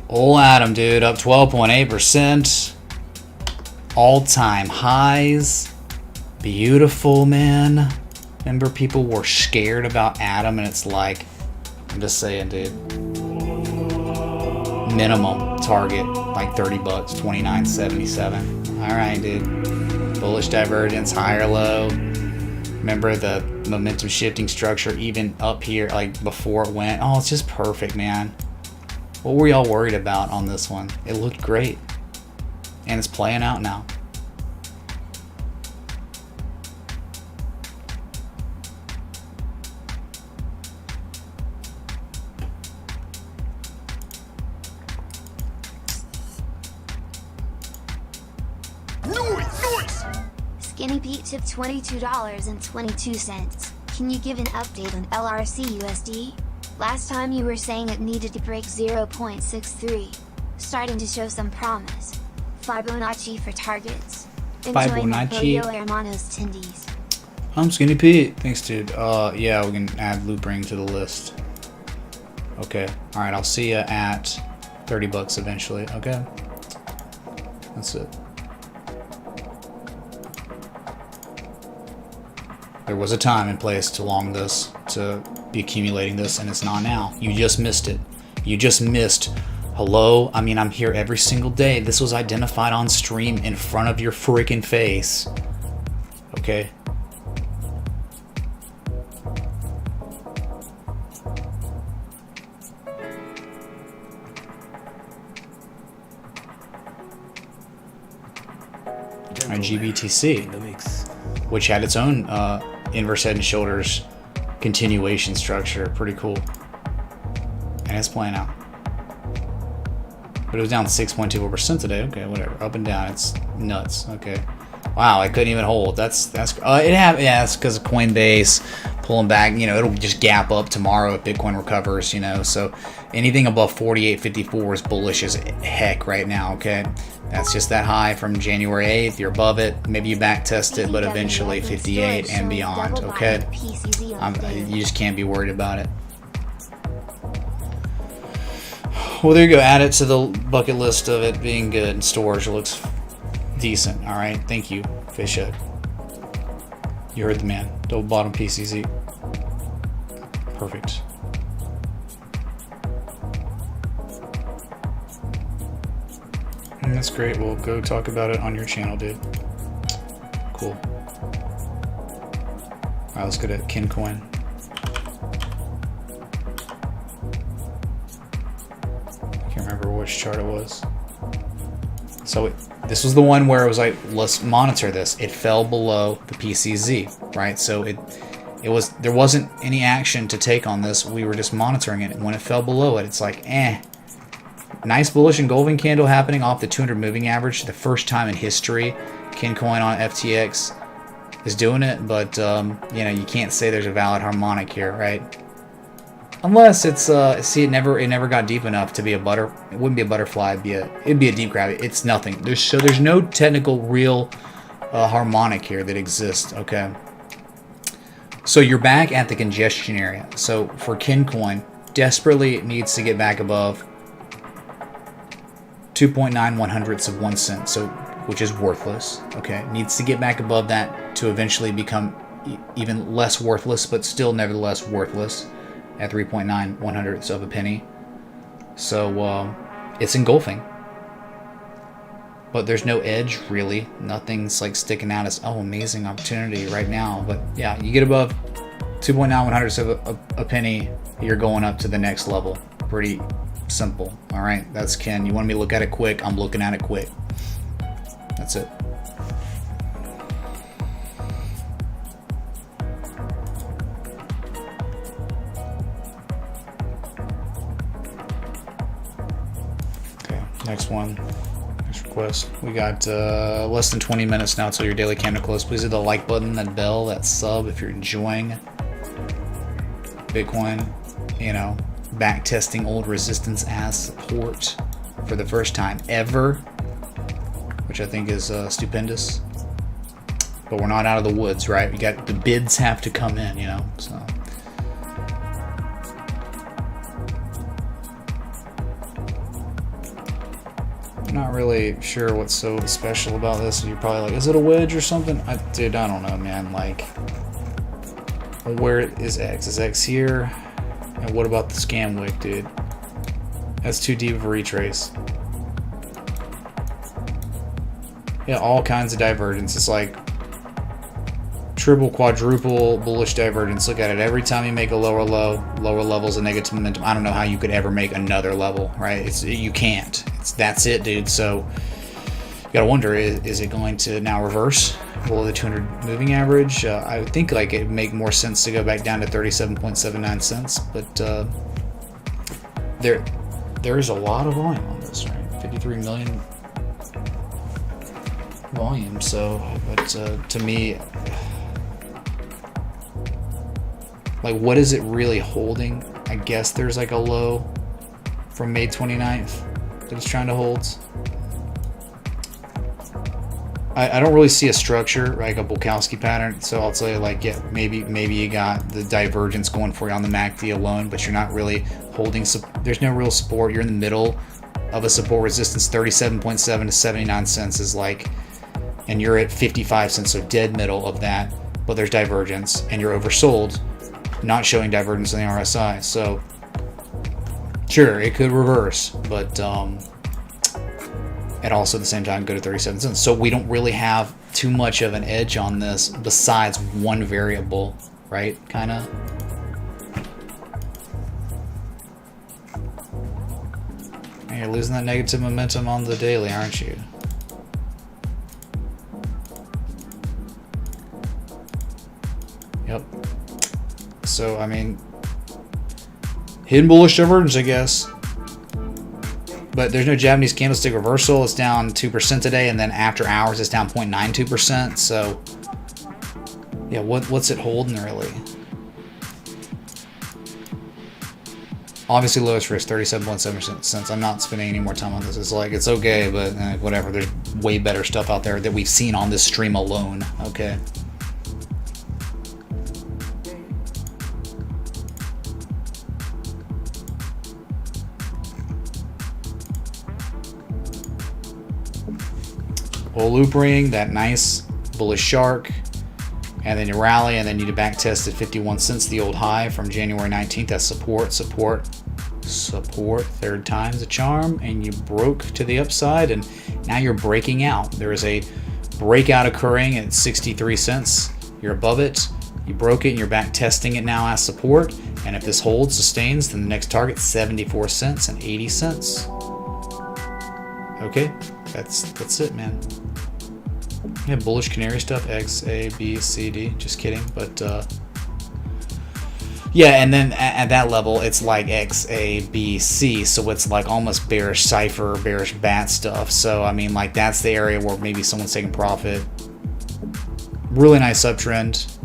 Old Adam, dude, up 12.8%. All-time highs. Beautiful, man. Remember, people were scared about Adam, and it's like, I'm just saying, dude. Minimum target, like 30 bucks, 29.77. All right, dude. Bullish divergence, high or low. Remember the momentum shifting structure, even up here, like before it went. Oh, it's just perfect, man. What were y'all worried about on this one? It looked great, and it's playing out now. Skinny Pete tipped $22.22. Can you give an update on LRC USD? Last time you were saying it needed to break 0.63. Starting to show some promise. Fibonacci for targets. Enjoying the Pollo Hermanos tendies. I'm Skinny Pete. Thanks, dude. Yeah, we can add Loopring to the list. Okay. All right, I'll see you at 30 bucks eventually. Okay. That's it. There was a time and place to long this, to be accumulating this, and it's not now. You just missed it. You just missed. Hello? I mean, I'm here every single day. This was identified on stream in front of your freaking face. Okay? And GBTC, which had its own inverse head and shoulders continuation structure. Pretty cool. And it's playing out. But it was down 6.24% today. Okay, whatever. Up and down. It's nuts. Okay. Wow, I couldn't even hold. That's yeah, it's because of Coinbase pulling back. You know, it'll just gap up tomorrow if Bitcoin recovers, you know. So anything above 48.54 is bullish as heck right now, okay? That's just that high from January 8th. You're above it. Maybe you back test it, but eventually 58 and beyond, okay? You just can't be worried about it. Well, there you go. Add it to the bucket list of it being good. Storage looks decent. All right. Thank you, Fishhead. You heard the man. Double bottom PCZ. Perfect. And that's great. We'll go talk about it on your channel, dude. Cool. All right, let's go to KuCoin. Can't remember which chart it was. So this was the one where it was like, let's monitor this. It fell below the PCZ, right? So there wasn't any action to take on this. We were just monitoring it. And when it fell below it, it's like, nice bullish engulfing candle happening off the 200 moving average. The first time in history KuCoin on FTX is doing it, but you know, you can't say there's a valid harmonic here, right? Unless it's see, it never got deep enough to be a butter. It wouldn't be a butterfly. It'd be a deep grab. It's nothing. There's no technical real harmonic here that exists. Okay. So you're back at the congestion area. So for KuCoin, desperately it needs to get back above 2.91 of 1 cent. So which is worthless. Okay. Needs to get back above that to eventually become even less worthless, but still nevertheless worthless. At 3.91 of a penny. So it's engulfing, but there's no edge really. Nothing's like sticking out as, oh, amazing opportunity right now. But yeah, you get above 2.91 of a penny, you're going up to the next level. Pretty simple. All right, that's Ken. You want me to look at it quick? I'm looking at it quick. That's it. Next one, next request. We got less than 20 minutes now till your daily candle close. Please hit the like button, that bell, that sub if you're enjoying Bitcoin. You know, back testing old resistance as support for the first time ever, which I think is stupendous. but we're not out of the woods, right? We got the bids have to come in, you know. So I'm not really sure what's so special about this. You're probably like, is it a wedge or something? Dude, I don't know, man. Like, where is X? Is X here? And what about the scam wick, dude? That's too deep of a retrace. Yeah, all kinds of divergence. It's like triple, quadruple bullish divergence. Look at it. Every time you make a lower low, lower levels of negative momentum. I don't know how you could ever make another level, right? You can't. That's it, dude. So you gotta wonder, is it going to now reverse below the 200 moving average? I would think like it'd make more sense to go back down to 37.79 cents, but there's a lot of volume on this, right? 53 million volume. So, but to me, like, what is it really holding? I guess there's like a low from May 29th that it's trying to hold. I don't really see a structure, like a Bukowski pattern, so I'll tell you, like, yeah, maybe you got the divergence going for you on the MACD alone, but you're not really holding, there's no real support. You're in the middle of a support resistance. 37.7 to 79 cents is like, and you're at 55 cents, so dead middle of that, but there's divergence, and you're oversold, not showing divergence in the RSI. So sure, it could reverse, but and also at the same time go to 37 cents. So we don't really have too much of an edge on this besides one variable, right? Kind of. You're losing that negative momentum on the daily, aren't you? Yep. So, I mean, hidden bullish divergence, I guess. But there's no Japanese candlestick reversal. It's down 2% today, and then after hours it's down 0.92%. So yeah, what's it holding really? Obviously lowest risk, 37.7 cents. I'm not spending any more time on this. It's like, it's okay, but whatever. There's way better stuff out there that we've seen on this stream alone. Okay. Well, Loopring, that nice bullish shark, and then you rally, and then you back test at 51 cents, the old high from January 19th. That's support. Third time's a charm, and you broke to the upside, and now you're breaking out. There is a breakout occurring at 63 cents. You're above it. You broke it, and you're back testing it now as support. And if this holds, sustains, then the next target 74 cents and 80 cents. Okay, that's it, man. Yeah, bullish canary stuff, X, A, B, C, D. Just kidding, but yeah, and then at that level, it's like X, A, B, C, so it's like almost bearish cipher, bearish bat stuff. So I mean, like, that's the area where maybe someone's taking profit. Really nice uptrend,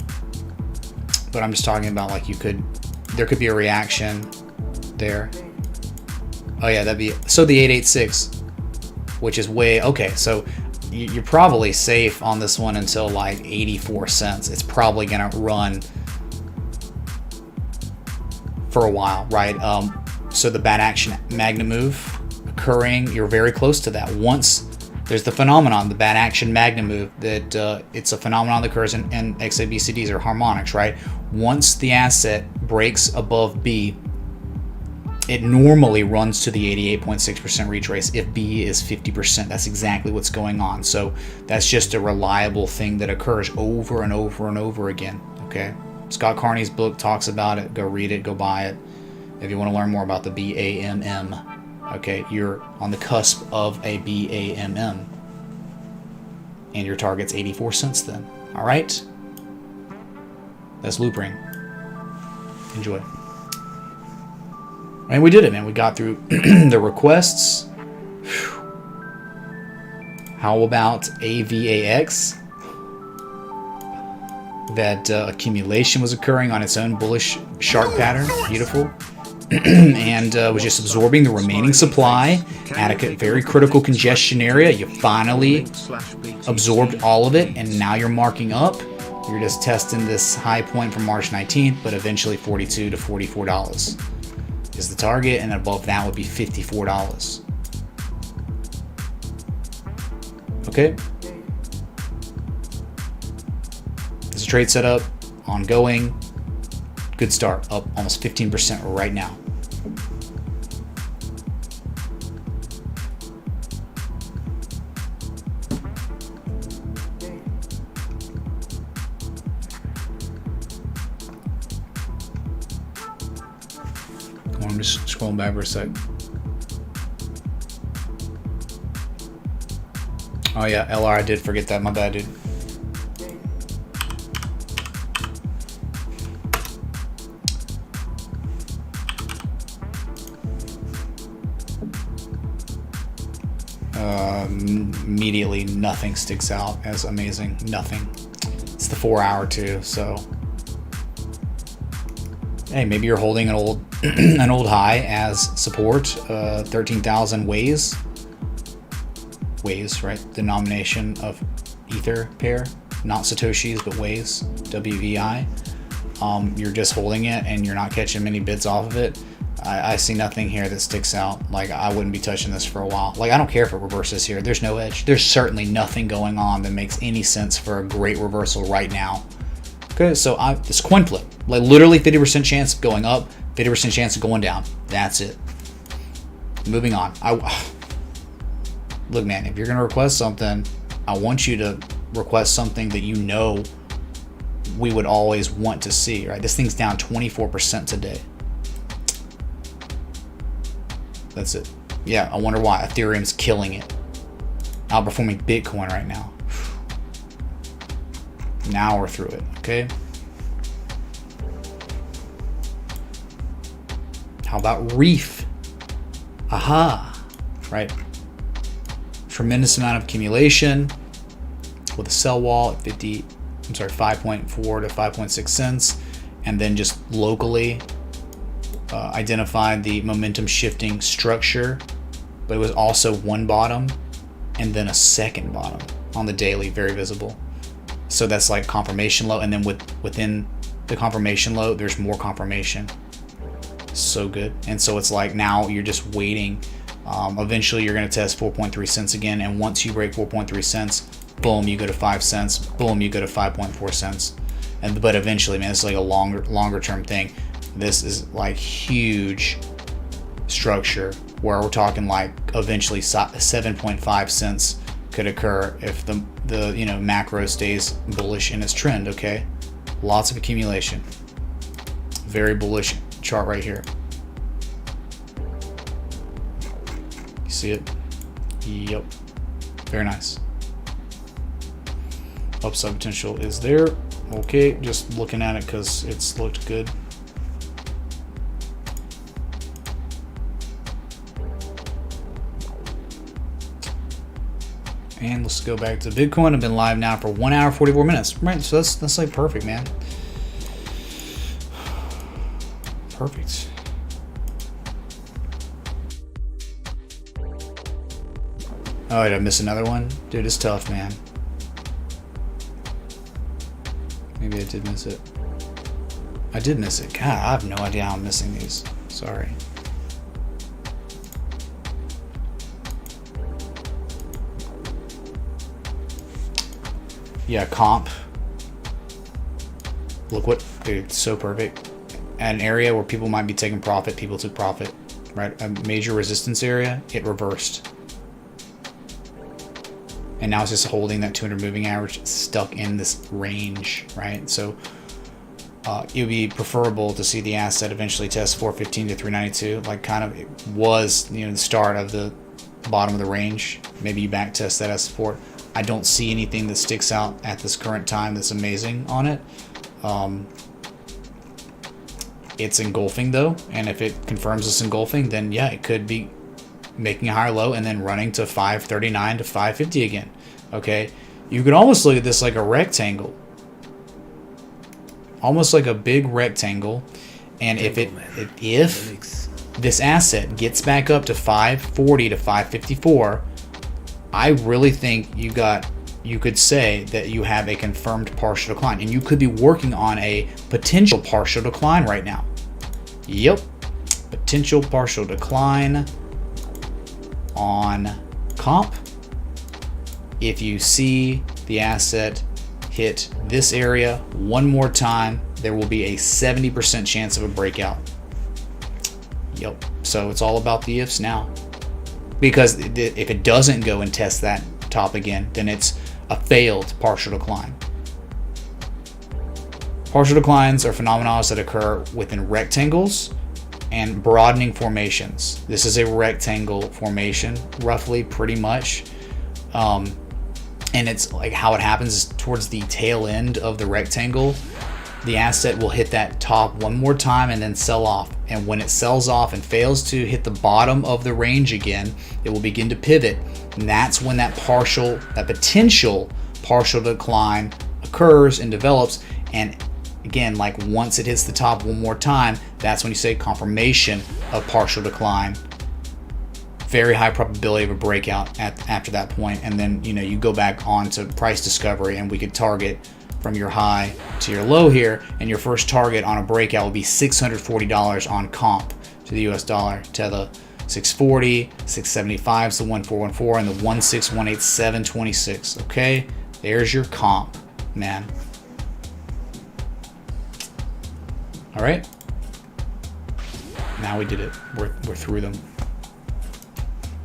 but I'm just talking about, like, there could be a reaction there. Oh yeah, that'd be, so the 886, which is way, okay, so you're probably safe on this one until like 84 cents. It's probably gonna run for a while, right? So the bad action magna move occurring, you're very close to that. Once there's the phenomenon, the bad action magna move, that it's a phenomenon that occurs in XABCDs or harmonics, right? Once the asset breaks above B, it normally runs to the 88.6% retrace if B is 50%. That's exactly what's going on. So that's just a reliable thing that occurs over and over and over again. Okay. Scott Carney's book talks about it. Go read it. Go buy it. If you want to learn more about the BAMM. Okay. You're on the cusp of a BAMM. And your target's 84 cents then. All right. That's Loopring. Enjoy. And we did it, man. We got through the requests. How about AVAX? That accumulation was occurring on its own bullish shark pattern. Beautiful. and was just absorbing the remaining supply at a very critical congestion area. You finally absorbed all of it, and now you're marking up. You're just testing this high point from March 19th, but eventually $42 to $44 is the target, and above that would be $54. Okay. This is a trade setup, ongoing. Good start, up almost 15% right now. I'm just scrolling back for a sec. Oh yeah, LR, I did forget that. My bad, dude. Immediately, nothing sticks out as amazing. Nothing. It's the 4 hour too, so hey, maybe you're holding an old an old high as support. 13,000 ways, right? Denomination of Ether pair, not Satoshis, but ways. WVI. You're just holding it, and you're not catching many bids off of it. I see nothing here that sticks out. Like, I wouldn't be touching this for a while. Like, I don't care if it reverses here. There's no edge. There's certainly nothing going on that makes any sense for a great reversal right now. Okay, so this coin flip, like literally 50% chance of going up, 50% chance of going down. That's it. Moving on. Look, man, if you're gonna request something, I want you to request something that you know we would always want to see. Right? This thing's down 24% today. That's it. Yeah, I wonder why. Ethereum's killing it. Outperforming Bitcoin right now. Now we're through it, okay? How about Reef? Aha, right? Tremendous amount of accumulation with a sell wall at 5.4 to 5.6 cents, and then just locally identified the momentum shifting structure, but it was also one bottom and then a second bottom on the daily, very visible. So that's like confirmation low, and then within the confirmation low, there's more confirmation. So good. And so it's like now you're just waiting. Eventually you're going to test 4.3 cents again, and once you break 4.3 cents, boom, you go to 5 cents, boom, you go to 5.4 cents. But eventually, man, it's like a longer term thing. This is like huge structure where we're talking like eventually 7.5 cents could occur if the macro stays bullish in its trend. Okay, lots of accumulation. Very bullish chart right here. You see it? Yep. Very nice. Upside potential is there. Okay, just looking at it because it's looked good. And let's go back to Bitcoin. I've been live now for 1 hour 44 minutes. Right, so that's like perfect, man. Perfect. Oh, did I miss another one? Dude, it's tough, man. Maybe I did miss it. I did miss it. God, I have no idea how I'm missing these. Sorry. Yeah, comp. Look what, dude, it's so perfect. At an area where people might be taking profit, people took profit, right? A major resistance area, it reversed. And now it's just holding that 200 moving average stuck in this range, right? So it would be preferable to see the asset eventually test 415 to 392, like kind of it was, the start of the bottom of the range. Maybe you back test that as support. I don't see anything that sticks out at this current time that's amazing on it. It's engulfing though, and if it confirms it's engulfing, then yeah, it could be making a higher low and then running to 539 to 550 again. Okay, you could almost look at this like a rectangle, almost like a big rectangle, and if this asset gets back up to 540 to 554, I really think you could say that you have a confirmed partial decline, and you could be working on a potential partial decline right now. Yep, potential partial decline on comp. If you see the asset hit this area one more time, there will be a 70% chance of a breakout. Yep, so it's all about the ifs now. Because if it doesn't go and test that top again, then it's a failed partial decline. Partial declines are phenomena that occur within rectangles and broadening formations. This is a rectangle formation, roughly, pretty much. And it's like how it happens is towards the tail end of the rectangle, the asset will hit that top one more time and then sell off. And when it sells off and fails to hit the bottom of the range again, it will begin to pivot. And that's when that potential partial decline occurs and develops. And again, like once it hits the top one more time, that's when you say confirmation of partial decline. Very high probability of a breakout after that point. And then, you know, you go back on to price discovery, and we could target from your high to your low here, and your first target on a breakout will be $640 on comp to the US dollar. Tether 640, 675 is the 1414, and the 1618726. Okay, there's your comp, man. All right, now we did it. We're through them.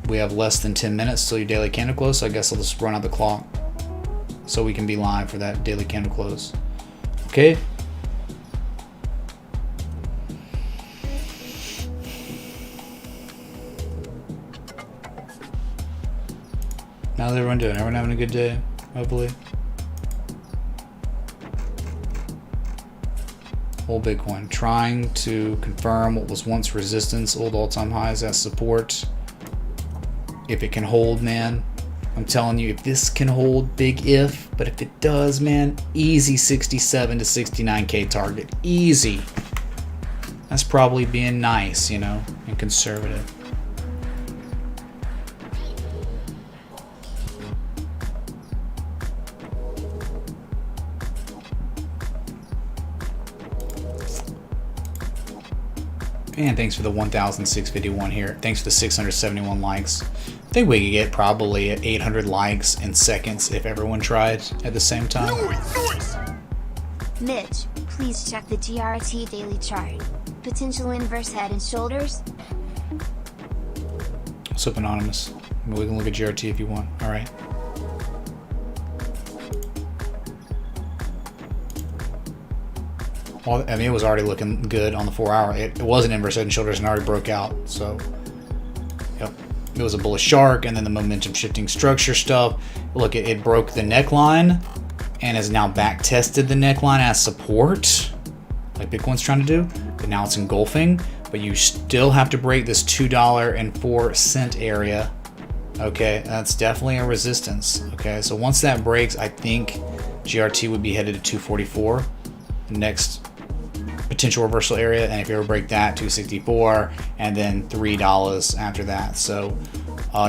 We have less than 10 minutes till your daily candle close, so I guess I'll just run out the clock so we can be live for that daily candle close. Okay? How's everyone doing? Everyone having a good day? Hopefully. Old Bitcoin. Trying to confirm what was once resistance, old all-time highs as support. If it can hold, man. I'm telling you, if this can hold, big if. But if it does, man, easy 67 to 69K target. Easy. That's probably being nice, you know, and conservative. And thanks for the 1,651 here. Thanks for the 671 likes. I think we could get probably 800 likes in seconds if everyone tried at the same time. Mitch, please check the GRT daily chart. Potential inverse head and shoulders. What's up, Anonymous? I mean, we can look at GRT if you want. All right. Well, I mean, it was already looking good on the 4 hour. It was an inverse head and shoulders and already broke out. So, yep. It was a bullish shark, and then the momentum shifting structure stuff. Look, it broke the neckline and has now back tested the neckline as support, like Bitcoin's trying to do. But now it's engulfing. But you still have to break this $2.04 area. Okay, that's definitely a resistance. Okay, so once that breaks, I think GRT would be headed to 244. Next potential reversal area, and if you ever break that, 264, and then $3 after that. So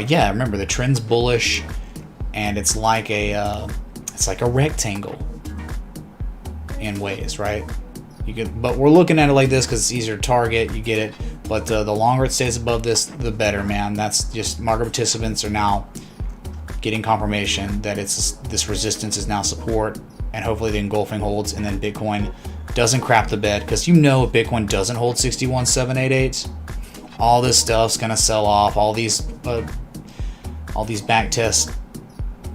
yeah, remember the trend's bullish, and it's like a rectangle in ways, right? You could, but we're looking at it like this because it's easier to target. You get it, but the longer it stays above this, the better, man. That's just market participants are now getting confirmation that this resistance is now support, and hopefully the engulfing holds, and then Bitcoin doesn't crap the bed, because you know if Bitcoin doesn't hold 61,788, all this stuff's gonna sell off. All these back tests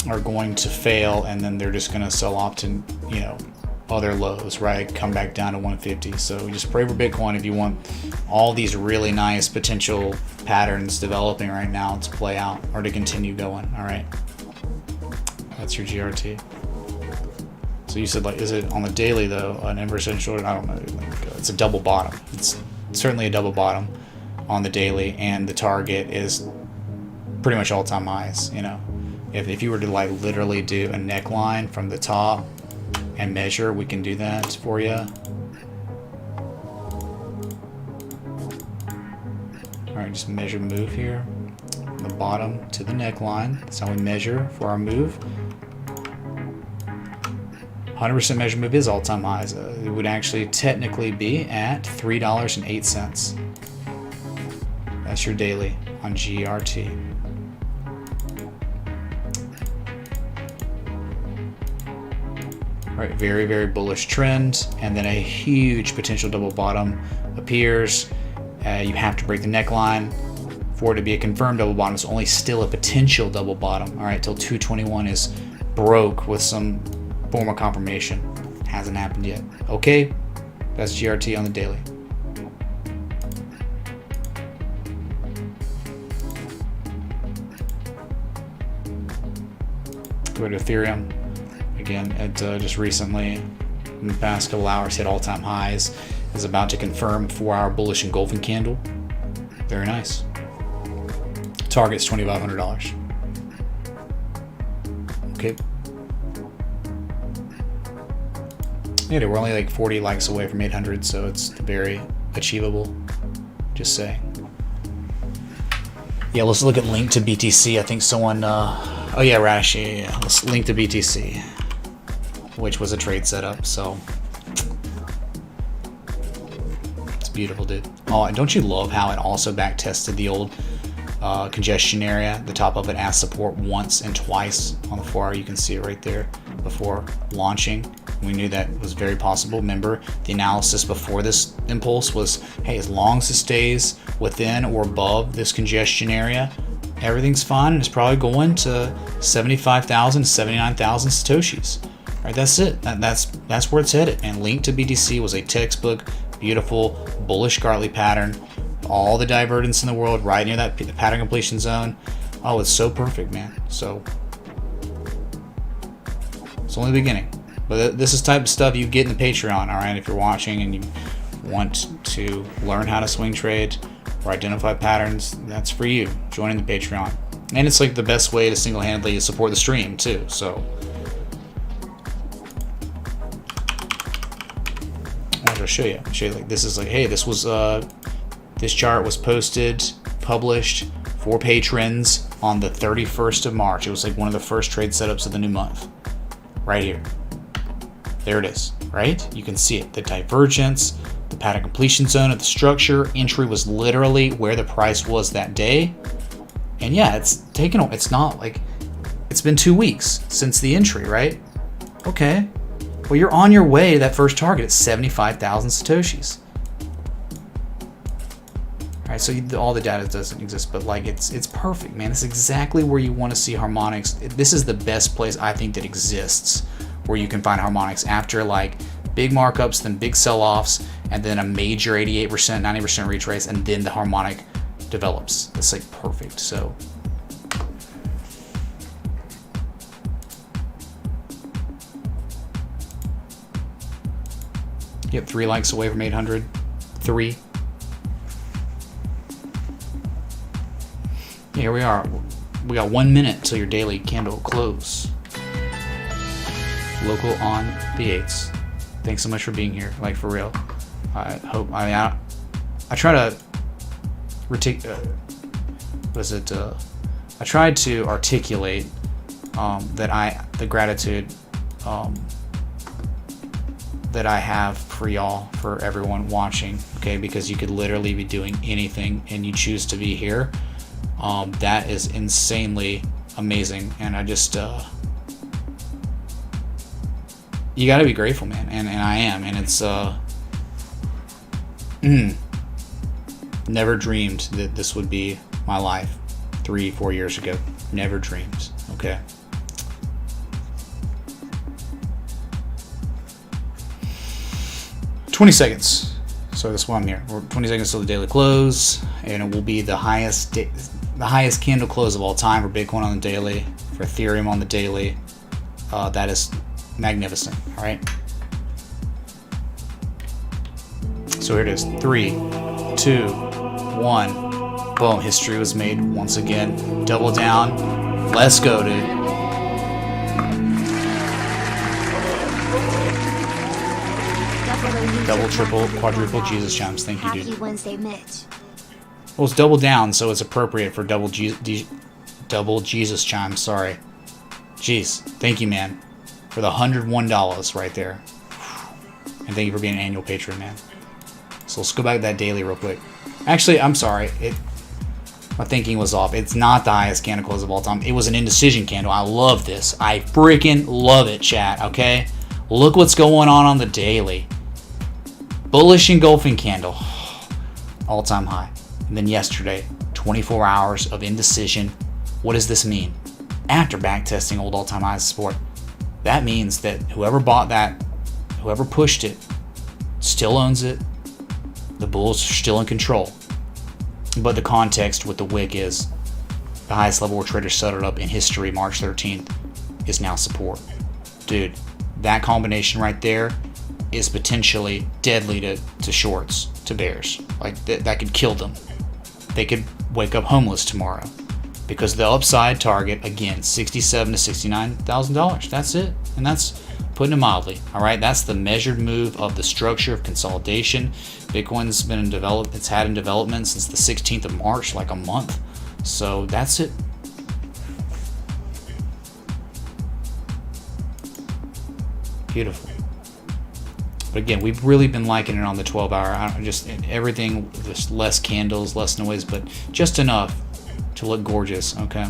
are going to fail, and then they're just gonna sell off to, you know, other lows, right? Come back down to 150. So just pray for Bitcoin if you want all these really nice potential patterns developing right now to play out or to continue going. All right, that's your GRT. So you said, like, is it on the daily though, an inverse head and shoulder? I don't know. It's a double bottom. It's certainly a double bottom on the daily, and the target is pretty much all-time highs. You know, if you were to like literally do a neckline from the top and measure, we can do that for you. just measure move here. From the bottom to the neckline. That's how we measure for our move. 100% measure move is all-time highs. It would actually technically be at $3.08. That's your daily on GRT. All right, very, very bullish trend, and then a huge potential double bottom appears. You have to break the neckline for it to be a confirmed double bottom. It's only still a potential double bottom. All right, till 221 is broke with some form of confirmation. Hasn't happened yet. Okay, that's GRT on the daily. Go to Ethereum. Again, it just recently, in the past couple hours, hit all-time highs. Is about to confirm 4-hour bullish engulfing candle. Very nice. Target's $2,500. Okay. Yeah, we're only like 40 likes away from 800, so it's very achievable. Just saying. Yeah, let's look at link to BTC. I think someone. Oh yeah, Rash. Yeah. Let's link to BTC, which was a trade setup. So it's beautiful, dude. Oh, and don't you love how it also back tested the old congestion area? The top of it as support once and twice on the 4-hour. You can see it right there before launching. We knew that was very possible. Remember, the analysis before this impulse was, hey, as long as it stays within or above this congestion area, everything's fine, and it's probably going to 75,000, 79,000 Satoshis. All right, that's it. That's where it's headed. And link to BTC was a textbook, beautiful, bullish Gartley pattern. All the divergence in the world right near that pattern completion zone. Oh, it's so perfect, man. So it's only the beginning. But this is the type of stuff you get in the Patreon, all right? If you're watching and you want to learn how to swing trade or identify patterns, that's for you. Joining the Patreon. And it's like the best way to single-handedly support the stream, too. So I wanted to show you. Like, this is like, hey, this was this chart was posted, published for patrons on the 31st of March. It was like one of the first trade setups of the new month. Right here. There it is, right? You can see it. The divergence, the pattern completion zone of the structure. Entry was literally where the price was that day. And yeah, it's not like, it's been 2 weeks since the entry, right? Okay. Well, you're on your way to that first target at 75,000 Satoshis. All right, so all the data doesn't exist, but like it's perfect, man. It's exactly where you want to see harmonics. This is the best place I think that exists where you can find harmonics after like big markups, then big sell-offs, and then a major 88%, 90% retrace, and then the harmonic develops. It's like perfect. So yep, 3 likes away from 800. 3. Here we are. We got 1 minute till your daily candle close. Local on the 8s. Thanks so much for being here. Like, for real. I hope. I try to I tried to articulate the gratitude that I have for y'all, for everyone watching. Okay, because you could literally be doing anything and you choose to be here. That is insanely amazing, and I just you got to be grateful, man, and I am, and it's never dreamed that this would be my life 3-4 years ago. Never dreamed. Okay. $20 seconds. So that's why I'm here. We're 20 seconds till the daily close, and it will be the highest candle close of all time for Bitcoin on the daily, for Ethereum on the daily. That is magnificent. All right. So here it is. 3, 2, 1. Boom. History was made once again. Double down. Let's go, dude. Double, triple, quadruple Jesus chimes. Thank you, dude. Happy Wednesday, Mitch. Well, it's double down, so it's appropriate for double Jesus chime. Sorry. Jeez. Thank you, man, for the $101 right there. And thank you for being an annual patron, man. So let's go back to that daily real quick. Actually, I'm sorry. My thinking was off. It's not the highest candle close of all time. It was an indecision candle. I love this. I freaking love it, chat. Okay? Look what's going on the daily. Bullish engulfing candle. All-time high. And then yesterday, 24 hours of indecision. What does this mean? After backtesting old all-time highs support, that means that whoever bought that, whoever pushed it, still owns it. The bulls are still in control. But the context with the wick is the highest level where traders settled up in history, March 13th, is now support. Dude, that combination right there is potentially deadly to shorts, to bears. Like, that could kill them. They could wake up homeless tomorrow. Because the upside target, again, $67,000 to $69,000. That's it. And that's putting it mildly. Alright, that's the measured move of the structure of consolidation. Bitcoin's been in it's had in development since the 16th of March, like a month. So that's it. Beautiful. But again, we've really been liking it on the 12-hour. Just everything, just less candles, less noise, but just enough to look gorgeous. Okay.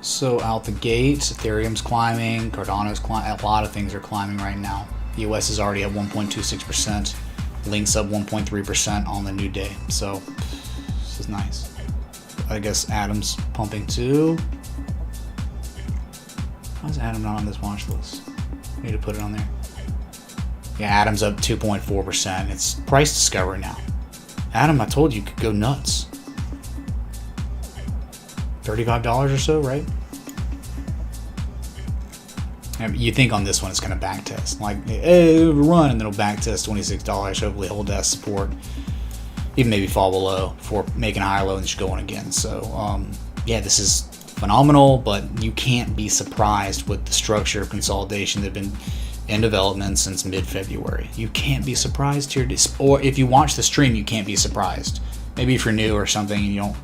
So out the gate, Ethereum's climbing, Cardano's climbing, a lot of things are climbing right now. The US is already at 1.26%, Link's up 1.3% on the new day. So this is nice. I guess Atom's pumping too. Why is Atom not on this watch list? I need to put it on there. Yeah, Atom's up 2.4%. It's price discovery now. Atom, I told you could go nuts. $35 or so, right? And you think on this one it's going to backtest. Like, hey, it'll run, and then it'll backtest $26. Hopefully hold that support. Even maybe fall below for making a higher low and just going again. So, yeah, this is phenomenal, but you can't be surprised with the structure of consolidation that have been in development since mid-February. You can't be surprised here. Or if you watch the stream, you can't be surprised. Maybe if you're new or something and you're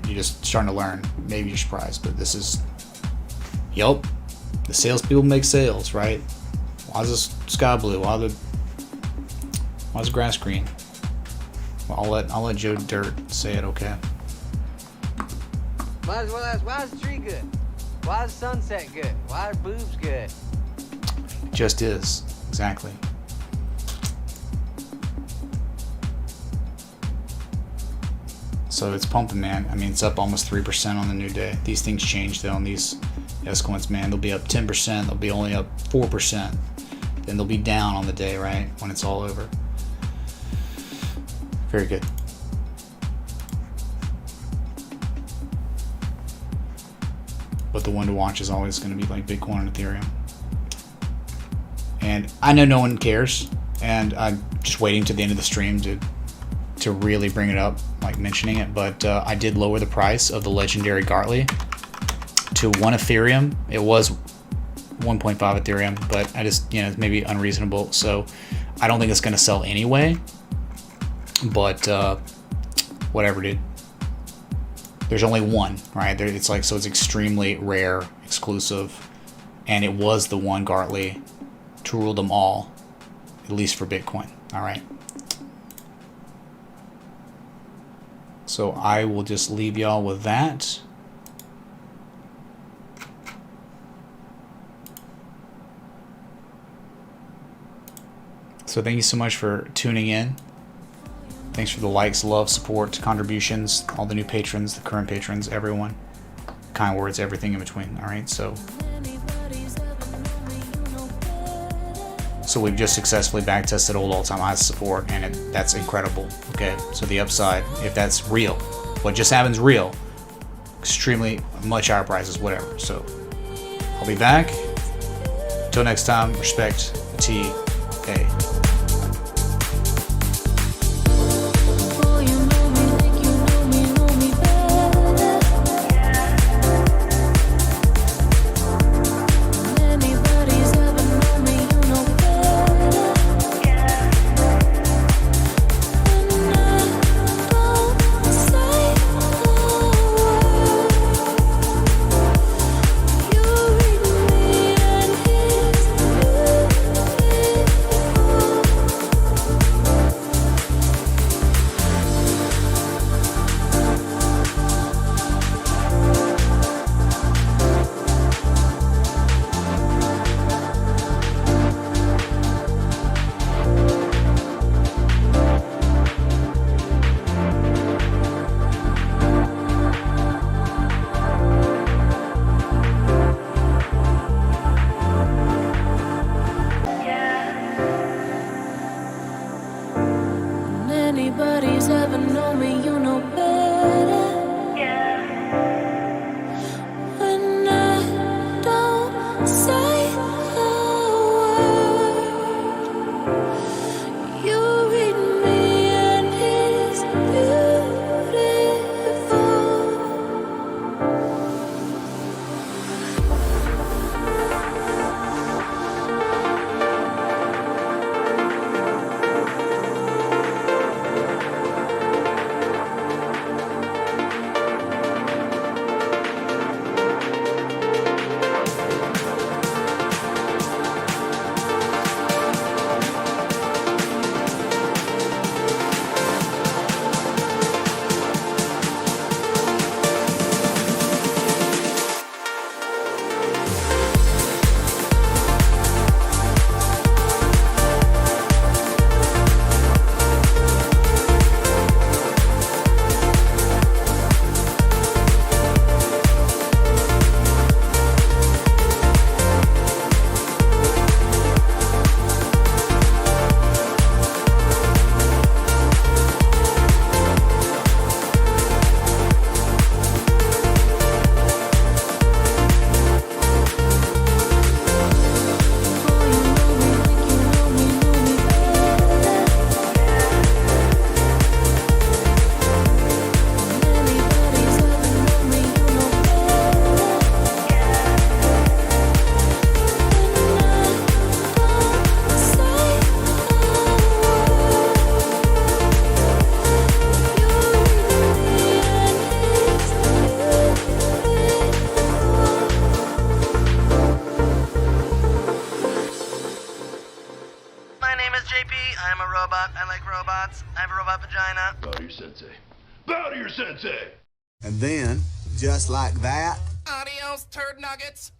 just starting to learn, maybe you're surprised. But this is, yup, the salespeople make sales, right? Why is this sky blue? Why is grass green? Well, I'll let Joe Dirt say it. Okay. Might as well ask, why is the tree good? Why is the sunset good? Why are boobs good? Just is. Exactly. So it's pumping, man. I mean, it's up almost 3% on the new day. These things change, though, on these S coins, man. They'll be up 10%. They'll be only up 4%. Then they'll be down on the day, right? When it's all over. Very good. But the one to watch is always going to be like Bitcoin and Ethereum. And I know no one cares, and I'm just waiting to the end of the stream to really bring it up, like mentioning it. But I did lower the price of the legendary Gartley to 1 Ethereum. It was 1.5 Ethereum, but I just, it's maybe unreasonable. So I don't think it's going to sell anyway. But whatever, dude. There's only one, right? It's like, so it's extremely rare, exclusive, and it was the one Gartley to rule them all, at least for Bitcoin. All right. So I will just leave y'all with that. So thank you so much for tuning in. Thanks for the likes, love, support, contributions, all the new patrons, the current patrons, everyone. Kind words, everything in between. All right, so we've just successfully backtested old all-time highs support, and that's incredible. Okay, so the upside, if that's real, what just happen's real, extremely much higher prices, whatever. So I'll be back. Until next time, respect TA. Anybody's ever known me, you know better. When I don't say a word, you read me and it's beautiful. I'm a robot. I like robots. I have a robot vagina. Bow to your sensei. Bow to your sensei! And then, just like that, Adios, turd nuggets.